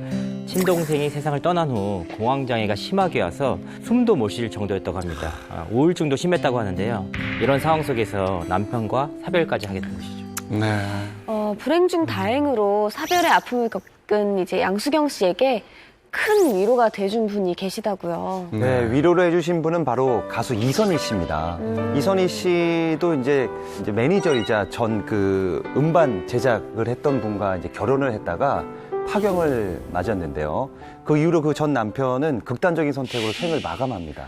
친동생이 세상을 떠난 후 공황장애가 심하게 와서 숨도 못 쉴 정도였다고 합니다. 우울증도 심했다고 하는데요. 이런 상황 속에서 남편과 사별까지 하게 된 것이죠. 네. 불행 중 다행으로 사별의 아픔을 겪은 이제 양수경 씨에게 큰 위로가 돼준 분이 계시다고요. 네, 위로를 해주신 분은 바로 가수 이선희 씨입니다. 이선희 씨도 이제 매니저이자 전 그 음반 제작을 했던 분과 이제 결혼을 했다가 파경을 맞았는데요. 그 이후로 그 전 남편은 극단적인 선택으로 생을 마감합니다.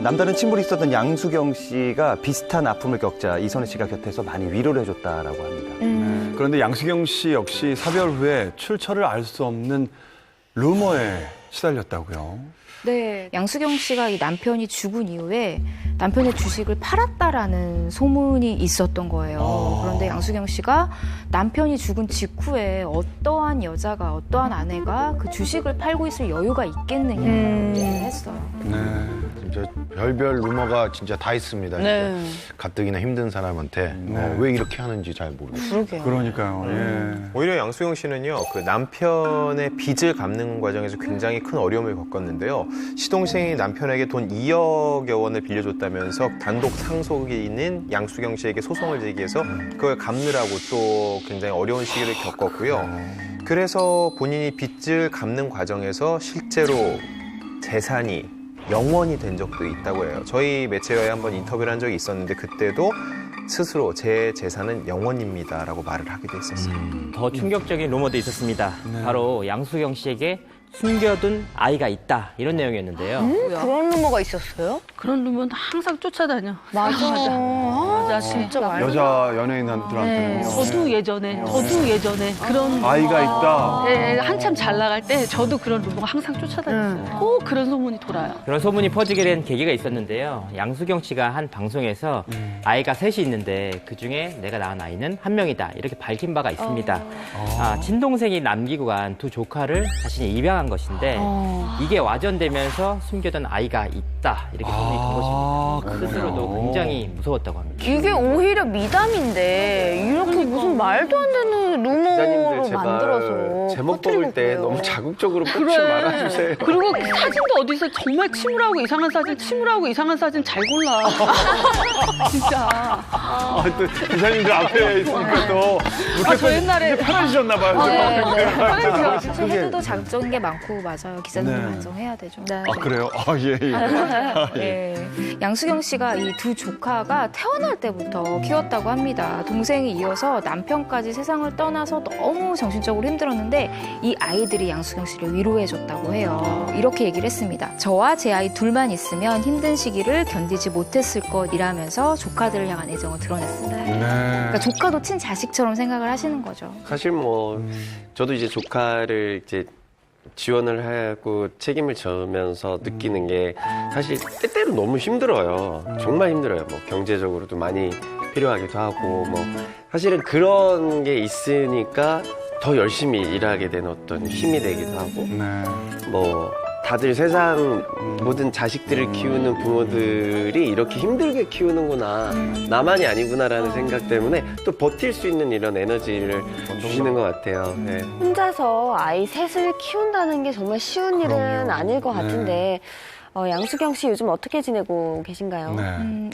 남다른 친분이 있었던 양수경 씨가 비슷한 아픔을 겪자 이선희 씨가 곁에서 많이 위로를 해줬다라고 합니다. 그런데 양수경 씨 역시 사별 후에 출처를 알 수 없는 루머에 시달렸다고요. 네, 양수경 씨가 이 남편이 죽은 이후에 남편의 주식을 팔았다라는 소문이 있었던 거예요. 그런데 양수경 씨가 남편이 죽은 직후에 어떠한 여자가, 어떠한 아내가 그 주식을 팔고 있을 여유가 있겠느냐 얘기를 했어요. 네, 진짜 별별 루머가 진짜 다 있습니다. 네. 진짜 가뜩이나 힘든 사람한테 왜 이렇게 하는지 잘 모르겠어요. 그러게요. 그러니까요. 예. 오히려 양수영 씨는요, 그 남편의 빚을 갚는 과정에서 굉장히 큰 어려움을 겪었는데요. 시동생이 남편에게 돈 2억여 원을 빌려줬다면서 단독 상속이 있는 양수경 씨에게 소송을 제기해서 그걸 갚느라고 또 굉장히 어려운 시기를 겪었고요. 그래서 본인이 빚을 갚는 과정에서 실제로 재산이 영원이 된 적도 있다고 해요. 저희 매체와에 한번 인터뷰를 한 적이 있었는데 그때도 스스로 제 재산은 영원입니다라고 말을 하기도 했었어요. 더 충격적인 루머도 있었습니다. 바로 양수경 씨에게 숨겨둔 아이가 있다 이런 내용이었는데요. 그런 루머가 있었어요? 그런 루머는 항상 쫓아다녀. 맞아. 맞아. 진짜 말도 여자 연예인들한테는요. 저도 예전에 그런 아이가 있다. 예, 한참 잘 나갈 때 저도 그런 루머가 항상 쫓아다녔어요. 꼭 그런 소문이 돌아요. 그런 소문이 퍼지게 된 계기가 있었는데요. 양수경 씨가 한 방송에서 아이가 셋이 있는데 그중에 내가 낳은 아이는 한 명이다 이렇게 밝힌 바가 있습니다. 친동생이 남기고 간 두 조카를 자신이 입양한 것인데 이게 와전되면서 숨겨둔 아이가 있다 이렇게 소문이 든 것입니다. 스스로도 굉장히 무서웠다고 합니다. 이게 오히려 미담인데 이렇게 무슨 말도 안 되는 루머로 만들어서 제목 뽑을 때 너무 자극적으로 뽑지 말아주세요. 그리고 사진도 어디서 정말 침울하고 이상한 사진 잘 골라. 진짜. 또 기사님들 앞에 있으니까 또 저 옛날에 편해지셨나 봐요. 해도 자극적인 게 많고 맞아요. 기자님들 반성해야 되죠. 아 그래요? 예. 양수경 씨가 이 두 조카가 태어날 때부터 키웠다고 합니다. 동생이 이어서 남편까지 세상을 떠나서 너무 정신적으로 힘들었는데 이 아이들이 양수경 씨를 위로해줬다고 해요. 이렇게 얘기를 했습니다. 저와 제 아이 둘만 있으면 힘든 시기를 견디지 못했을 것이라면서 조카들을 향한 애정을 드러냈습니다. 그러니까 조카도 친자식처럼 생각을 하시는 거죠. 사실 뭐 저도 이제 조카를 이제 지원을 하고 책임을 져면서 느끼는 게 사실 때때로 너무 힘들어요. 정말 힘들어요. 뭐 경제적으로도 많이 필요하기도 하고 뭐 사실은 그런 게 있으니까 더 열심히 일하게 된 어떤 힘이 되기도 하고 뭐 다들 세상 모든 자식들을 키우는 부모들이 이렇게 힘들게 키우는구나 나만이 아니구나라는 생각 때문에 또 버틸 수 있는 이런 에너지를 주시는 것 같아요. 네. 혼자서 아이 셋을 키운다는 게 정말 쉬운 일은 아닐 것 같은데 양수경 씨 요즘 어떻게 지내고 계신가요?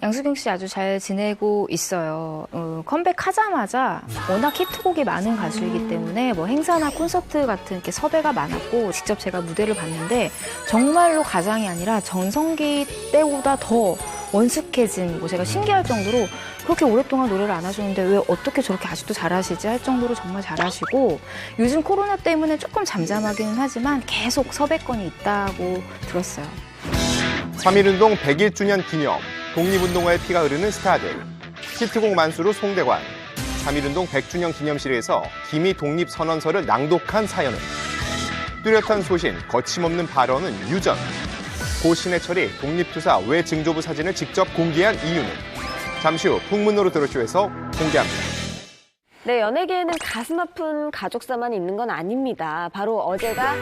양수경 씨 아주 잘 지내고 있어요. 컴백하자마자 워낙 히트곡이 많은 가수이기 때문에 뭐 행사나 콘서트 같은 이렇게 섭외가 많았고 직접 제가 무대를 봤는데 정말로 가장이 아니라 전성기 때보다 더 원숙해진 뭐 제가 신기할 정도로 그렇게 오랫동안 노래를 안 하셨는데 왜 어떻게 저렇게 아직도 잘하시지 할 정도로 정말 잘하시고 요즘 코로나 때문에 조금 잠잠하기는 하지만 계속 섭외건이 있다고 들었어요. 3.1운동 101주년 기념, 독립운동가의 피가 흐르는 스타들, 히트곡 만수로 송대관, 3.1운동 100주년 기념실에서 기미 독립선언서를 낭독한 사연은, 뚜렷한 소신, 거침없는 발언은 유전, 고 신해철이 독립투사 외증조부 사진을 직접 공개한 이유는 잠시 후 풍문으로 들어쇼에서 공개합니다. 네, 연예계에는 가슴 아픈 가족사만 있는 건 아닙니다. 바로 어제가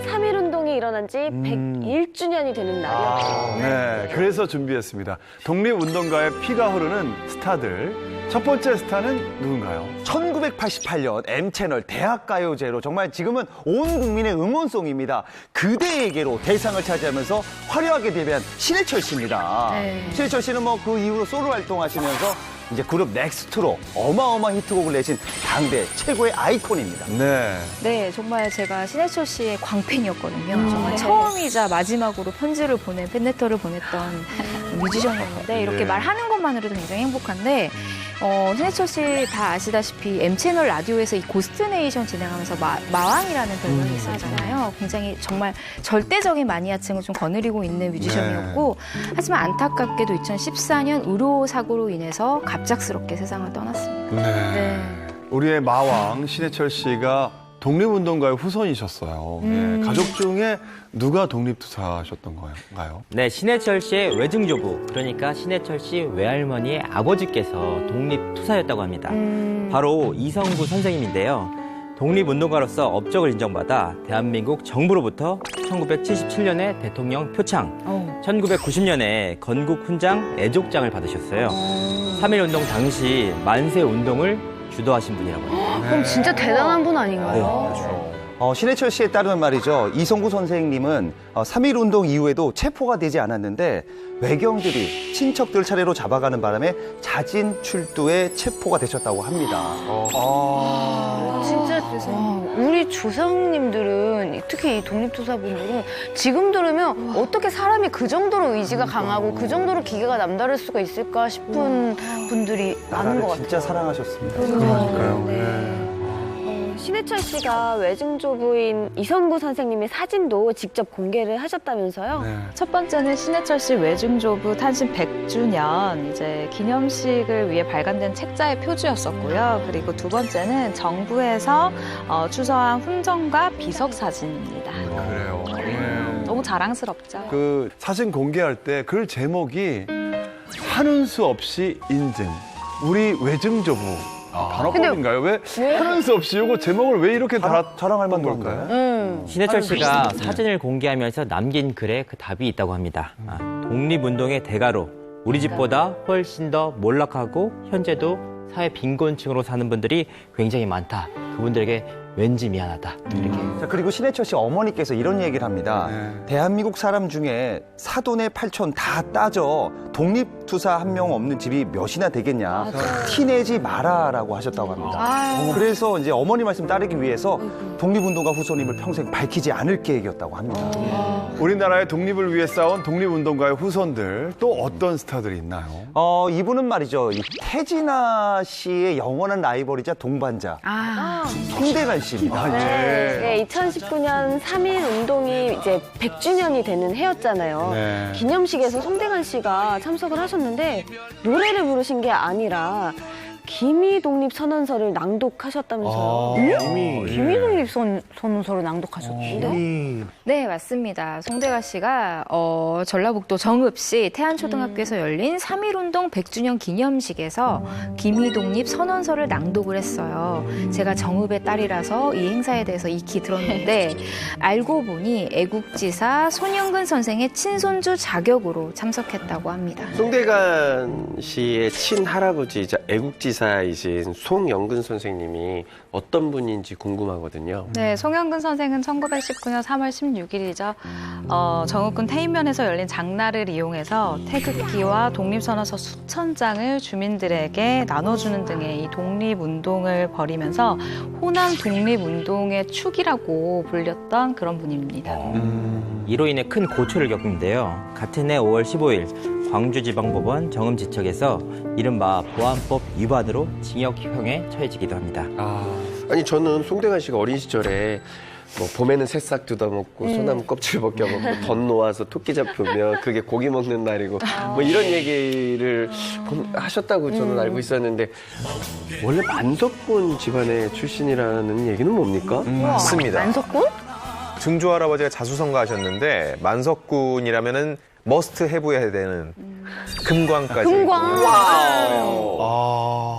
3.1운동이 일어난 지 101주년이 되는 날이었죠. 네, 그래서 준비했습니다. 독립운동가의 피가 흐르는 스타들. 첫 번째 스타는 누군가요? 1988년 M채널 대학가요제로 정말 지금은 온 국민의 응원송입니다. 그대에게로 대상을 차지하면서 화려하게 데뷔한 신해철 씨입니다. 신해철 씨는 뭐 그 이후로 솔로 활동하시면서 이제 그룹 넥스트로 어마어마한 히트곡을 내신 당대 최고의 아이콘입니다. 네, 정말 제가 신해철 씨의 광팬이었거든요. 정말 처음이자 마지막으로 편지를 보낸 팬레터를 보냈던 뮤지션이었는데 이렇게 말하는 것만으로도 굉장히 행복한데 신해철 씨 다 아시다시피 M채널 라디오에서 이 고스트네이션 진행하면서 마왕이라는 별명이 있었잖아요. 굉장히 정말 절대적인 마니아층을 좀 거느리고 있는 뮤지션이었고 하지만 안타깝게도 2014년 의료사고로 인해서 갑작스럽게 세상을 떠났습니다. 우리의 마왕 신해철 씨가 독립운동가의 후손이셨어요. 가족 중에 누가 독립투사셨던 건가요? 네, 신해철 씨의 외증조부, 그러니까 신해철 씨 외할머니의 아버지께서 독립투사였다고 합니다. 바로 이성구 선생님인데요. 독립운동가로서 업적을 인정받아 대한민국 정부로부터 1977년에 대통령 표창, 1990년에 건국훈장 애족장을 받으셨어요. 3.1운동 당시 만세운동을 주도하신 분이라고 합니다. 그럼 진짜 대단한 분 아닌가요? 신해철 씨에 따르면 말이죠. 이성구 선생님은 3.1운동 이후에도 체포가 되지 않았는데 외경들이 친척들 차례로 잡아가는 바람에 자진 출두에 체포가 되셨다고 합니다. 진짜 우리 조상님들은 특히 이 독립투사분들은 지금 들으면 어떻게 사람이 그 정도로 의지가 강하고 그 정도로 기계가 남다를 수가 있을까 싶은 분들이 많은 것 같아요. 진짜 사랑하셨습니다. 그러니까요. 신해철 씨가 외증조부인 이성구 선생님의 사진도 직접 공개를 하셨다면서요? 첫 번째는 신해철 씨 외증조부 탄신 100주년 이제 기념식을 위해 발간된 책자의 표지였었고요. 그리고 두 번째는 정부에서 추서한 훈정과 비석 사진입니다. 그래요. 너무 자랑스럽죠. 그 사진 공개할 때 글 제목이 하는 수 없이 인증. 우리 외증조부. 단어법인가요? 왜 하는 수 없이 이거 제목을 왜 이렇게 자랑할 만한 걸까요? 신해철 씨가 사진을 공개하면서 남긴 글에 그 답이 있다고 합니다. 독립운동의 대가로 우리 집보다 훨씬 더 몰락하고 현재도 사회 빈곤층으로 사는 분들이 굉장히 많다. 그분들에게 왠지 미안하다. 이렇게. 자, 그리고 신해철 씨 어머니께서 이런 얘기를 합니다. 대한민국 사람 중에 사돈의 팔촌 다 따져 독립투사 한 명 없는 집이 몇이나 되겠냐. 티내지 마라라고 하셨다고 합니다. 그래서 이제 어머니 말씀 따르기 위해서 독립운동가 후손임을 평생 밝히지 않을 계획이었다고 합니다. 우리나라의 독립을 위해 싸운 독립운동가의 후손들 또 어떤 스타들이 있나요? 이분은 말이죠. 이 태진아 씨의 영원한 라이벌이자 동반자 송대관 씨입니다. 네, 2019년 3.1 운동이 이제 100주년이 되는 해였잖아요. 네. 기념식에서 송대관 씨가 참석을 하셨는데 노래를 부르신 게 아니라 기미 독립 선언서를 낭독하셨다면서요? 기미 독립 선언서를 낭독하셨는데? 네, 맞습니다. 송대관 씨가 전라북도 정읍시 태안초등학교에서 열린 3.1운동 100주년 기념식에서 기미독립 선언서를 낭독을 했어요. 제가 정읍의 딸이라서 이 행사에 대해서 익히 들었는데 알고 보니 애국지사 손영근 선생의 친손주 자격으로 참석했다고 합니다. 송대관 씨의 친할아버지이자 애국지사이신 송영근 선생님이 어떤 분인지 궁금하거든요. 네, 송영근 선생은 1919년 3월 16일이죠. 정읍군 태인면에서 열린 장날을 이용해서 태극기와 독립선언서 수천 장을 주민들에게 나눠주는 등의 이 독립운동을 벌이면서 호남 독립운동의 축이라고 불렸던 그런 분입니다. 이로 인해 큰 고초를 겪는데요. 같은 해 5월 15일 광주지방법원 정음지척에서 이른바 보안법 위반으로 징역형에 처해지기도 합니다. 아니 저는 송대관 씨가 어린 시절에 뭐 봄에는 새싹 뜯어먹고 소나무 껍질 벗겨먹고 덧 놓아서 토끼 잡으면 그게 고기 먹는 날이고 뭐 이런 얘기를 하셨다고 저는 알고 있었는데 원래 만석군 집안의 출신이라는 얘기는 뭡니까? 맞습니다. 만석군? 증조 할아버지가 자수성가하셨는데 만석군이라면은 머스트 해부해야 되는 금광까지. 금광.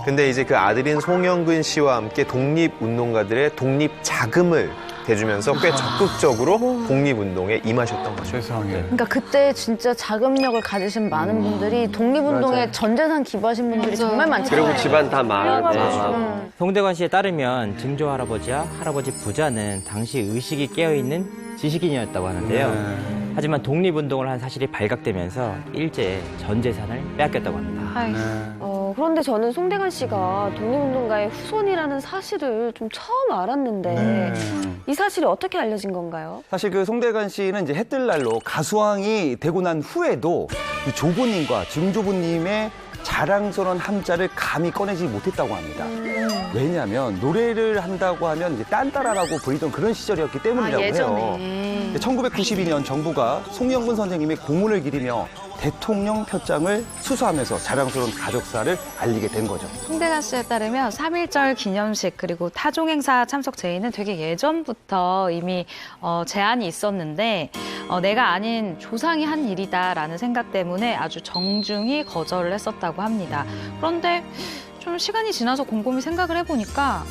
근데 이제 그 아들인 송영근 씨와 함께 독립운동가들의 독립 자금을 대주면서 꽤 적극적으로 독립운동에 임하셨던 거죠. 세상에. 그러니까 그때 진짜 자금력을 가지신 많은 분들이 독립운동에 전 재산 기부하신 분들이 정말 많잖아요. 그리고 집안 다 망하고. 송대관 씨에 따르면 증조 할아버지와 할아버지 부자는 당시 의식이 깨어있는 지식인이었다고 하는데요. 하지만 독립운동을 한 사실이 발각되면서 일제에 전 재산을 빼앗겼다고 합니다. 그런데 저는 송대관 씨가 독립운동가의 후손이라는 사실을 좀 처음 알았는데 이 사실이 어떻게 알려진 건가요? 사실 그 송대관 씨는 이제 해뜰날로 가수왕이 되고 난 후에도 이 조부님과 증조부님의 자랑스러운 함자를 감히 꺼내지 못했다고 합니다. 왜냐하면 노래를 한다고 하면 이제 딴따라라고 불리던 그런 시절이었기 때문이라고 해요. 1992년 정부가 송영근 선생님의 고문을 기리며 대통령 표창을 수수하면서 자랑스러운 가족사를 알리게 된 거죠. 송대관 씨에 따르면 3.1절 기념식 그리고 타종 행사 참석 제의는 되게 예전부터 이미 제안이 있었는데 내가 아닌 조상이 한 일이다라는 생각 때문에 아주 정중히 거절을 했었다고 합니다. 그런데 좀 시간이 지나서 곰곰이 생각을 해보니까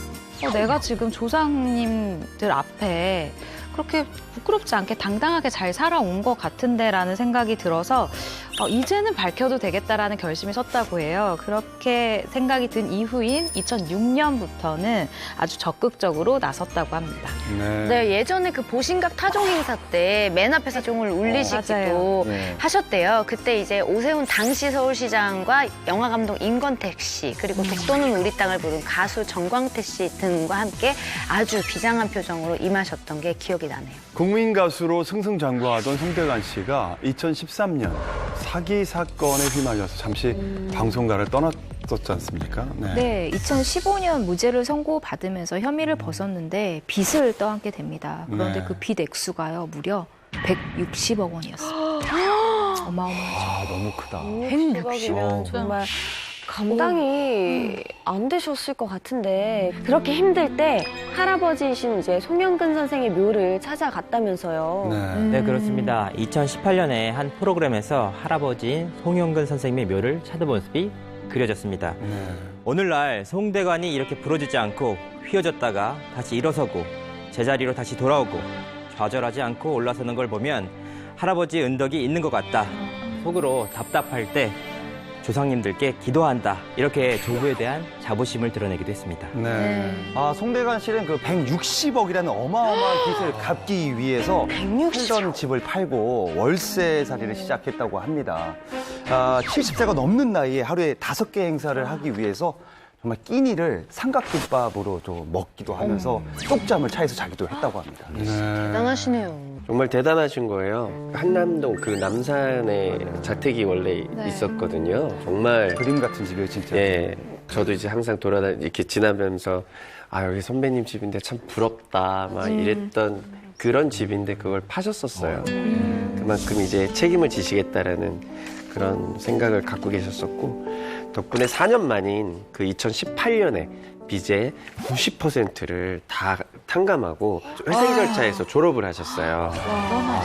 내가 지금 조상님들 앞에 그렇게 부끄럽지 않게 당당하게 잘 살아온 것 같은데라는 생각이 들어서 이제는 밝혀도 되겠다라는 결심이 섰다고 해요. 그렇게 생각이 든 이후인 2006년부터는 아주 적극적으로 나섰다고 합니다. 네, 예전에 그 보신각 타종 행사 때 맨 앞에서 종을 울리시기도 하셨대요. 그때 이제 오세훈 당시 서울시장과 영화감독 임권택 씨 그리고 독도는 우리 땅을 부른 가수 정광태 씨 등과 함께 아주 비장한 표정으로 임하셨던 게 기억이 나네요. 국민 가수로 승승장구하던 송대관 씨가 2013년 사기 사건에 휘말려서 잠시 방송가를 떠났었지 않습니까? 네, 2015년 무죄를 선고받으면서 혐의를 벗었는데 빚을 떠안게 됩니다. 그런데 그 빚 액수가요, 무려 160억 원이었습니다. 어마어마하죠. 너무 크다. 160억이면 정말 감당이 안 되셨을 것 같은데 그렇게 힘들 때 할아버지이신 이제 송영근 선생의 묘를 찾아갔다면서요. 네, 그렇습니다. 2018년에 한 프로그램에서 할아버지인 송영근 선생님의 묘를 찾은 모습이 그려졌습니다. 오늘날 송대관이 이렇게 부러지지 않고 휘어졌다가 다시 일어서고 제자리로 다시 돌아오고 좌절하지 않고 올라서는 걸 보면 할아버지 은덕이 있는 것 같다. 속으로 답답할 때 조상님들께 기도한다. 이렇게 조부에 대한 자부심을 드러내기도 했습니다. 송대관 씨는 그 160억이라는 어마어마한 빚을 갚기 위해서 살던 집을 팔고 월세살이를 시작했다고 합니다. 70세가 넘는 나이에 하루에 5개 행사를 하기 위해서 정말 끼니를 삼각김밥으로 좀 먹기도 하면서 쪽잠을 차에서 자기도 했다고 합니다. 대단하시네요. 정말 대단하신 거예요. 한남동 그 남산에 자택이 원래 있었거든요. 정말 그림 같은 집이에요, 진짜. 예, 저도 이제 항상 이렇게 지나면서 여기 선배님 집인데 참 부럽다 막 이랬던 그런 집인데 그걸 파셨었어요. 그만큼 이제 책임을 지시겠다라는 그런 생각을 갖고 계셨었고 덕분에 4년 만인 그 2018년에 빚의 90%를 다 탕감하고 회생 절차에서 졸업을 하셨어요.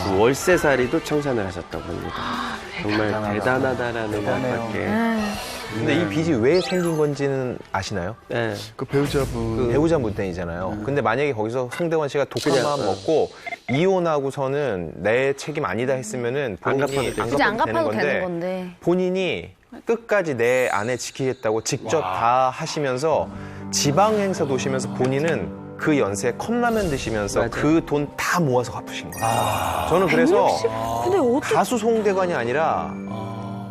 그 월세살이도 청산을 하셨다고 합니다. 정말 대단하다라는 말밖에. 근데 이 빚이 왜 생긴 건지는 아시나요? 네. 그 배우자분. 배우자분 때문이잖아요. 근데 만약에 거기서 송대관 씨가 독감만 먹고 이혼하고서는 내 책임 아니다 했으면은 본인이 굳이 안 갚아도 되는 건데. 본인이 끝까지 내 아내 지키겠다고 직접 다 하시면서 지방 행사 도시면서 본인은 그 연세에 컵라면 드시면서 그 돈 다 모아서 갚으신 거예요. 저는 그래서 가수 송대관이 아니라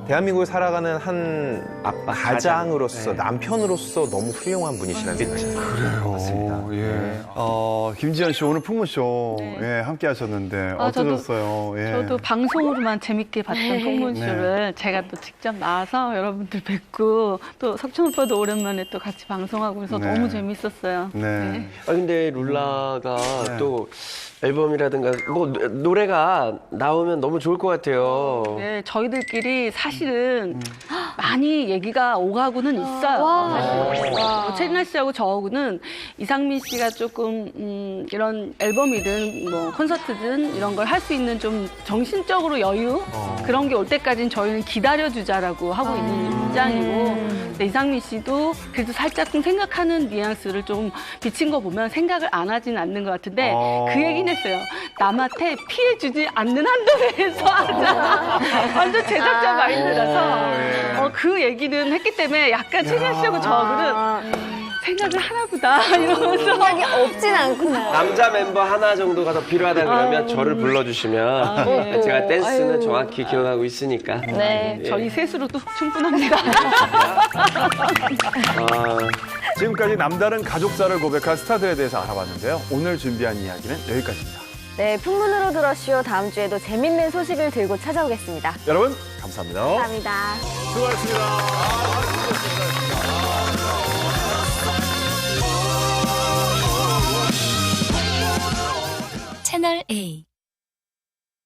대한민국에 살아가는 한 가장으로서 남편으로서 너무 훌륭한 분이시라는 생각이 듭니다. 그래요. 예. 김지현 씨 오늘 풍문쇼 함께 하셨는데 어떠셨어요? 저도 방송으로만 재밌게 봤던 풍문쇼를 제가 또 직접 나와서 여러분들 뵙고 또 석천 오빠도 오랜만에 또 같이 방송하고 그래서 너무 재밌었어요. 근데 룰라가 또 앨범이라든가 뭐 노래가 나오면 너무 좋을 것 같아요. 네, 저희들끼리 사실은 많이 얘기가 오가고는 있어요. 사실. 최진아 씨하고 저하고는 이상민 씨가 조금 이런 앨범이든 뭐 콘서트든 이런 걸 할 수 있는 좀 정신적으로 여유 그런 게 올 때까지는 저희는 기다려주자라고 하고 있는 입장이고 근데 이상민 씨도 그래도 살짝 좀 생각하는 뉘앙스를 좀 비친 거 보면 생각을 안 하진 않는 것 같은데 그 얘기는 했어요. 남한테 피해주지 않는 한도 내에서 하자. 완전 제작자 마인드라서 그 얘기는 했기 때문에 약간 최진아 씨하고 저하고는 생각을 하나보다 이러면서 생각이 없진 않구나. 남자 멤버 하나 정도가 더 필요하다 그러면 저를 불러주시면 제가 댄스는 정확히 기억하고 있으니까. 저희 셋으로도 충분합니다. 지금까지 남다른 가족사를 고백한 스타들에 대해서 알아봤는데요. 오늘 준비한 이야기는 여기까지입니다. 네, 풍문으로 들었쇼. 다음 주에도 재밌는 소식을 들고 찾아오겠습니다. 여러분 감사합니다. 감사합니다. 수고하셨습니다. 채널 A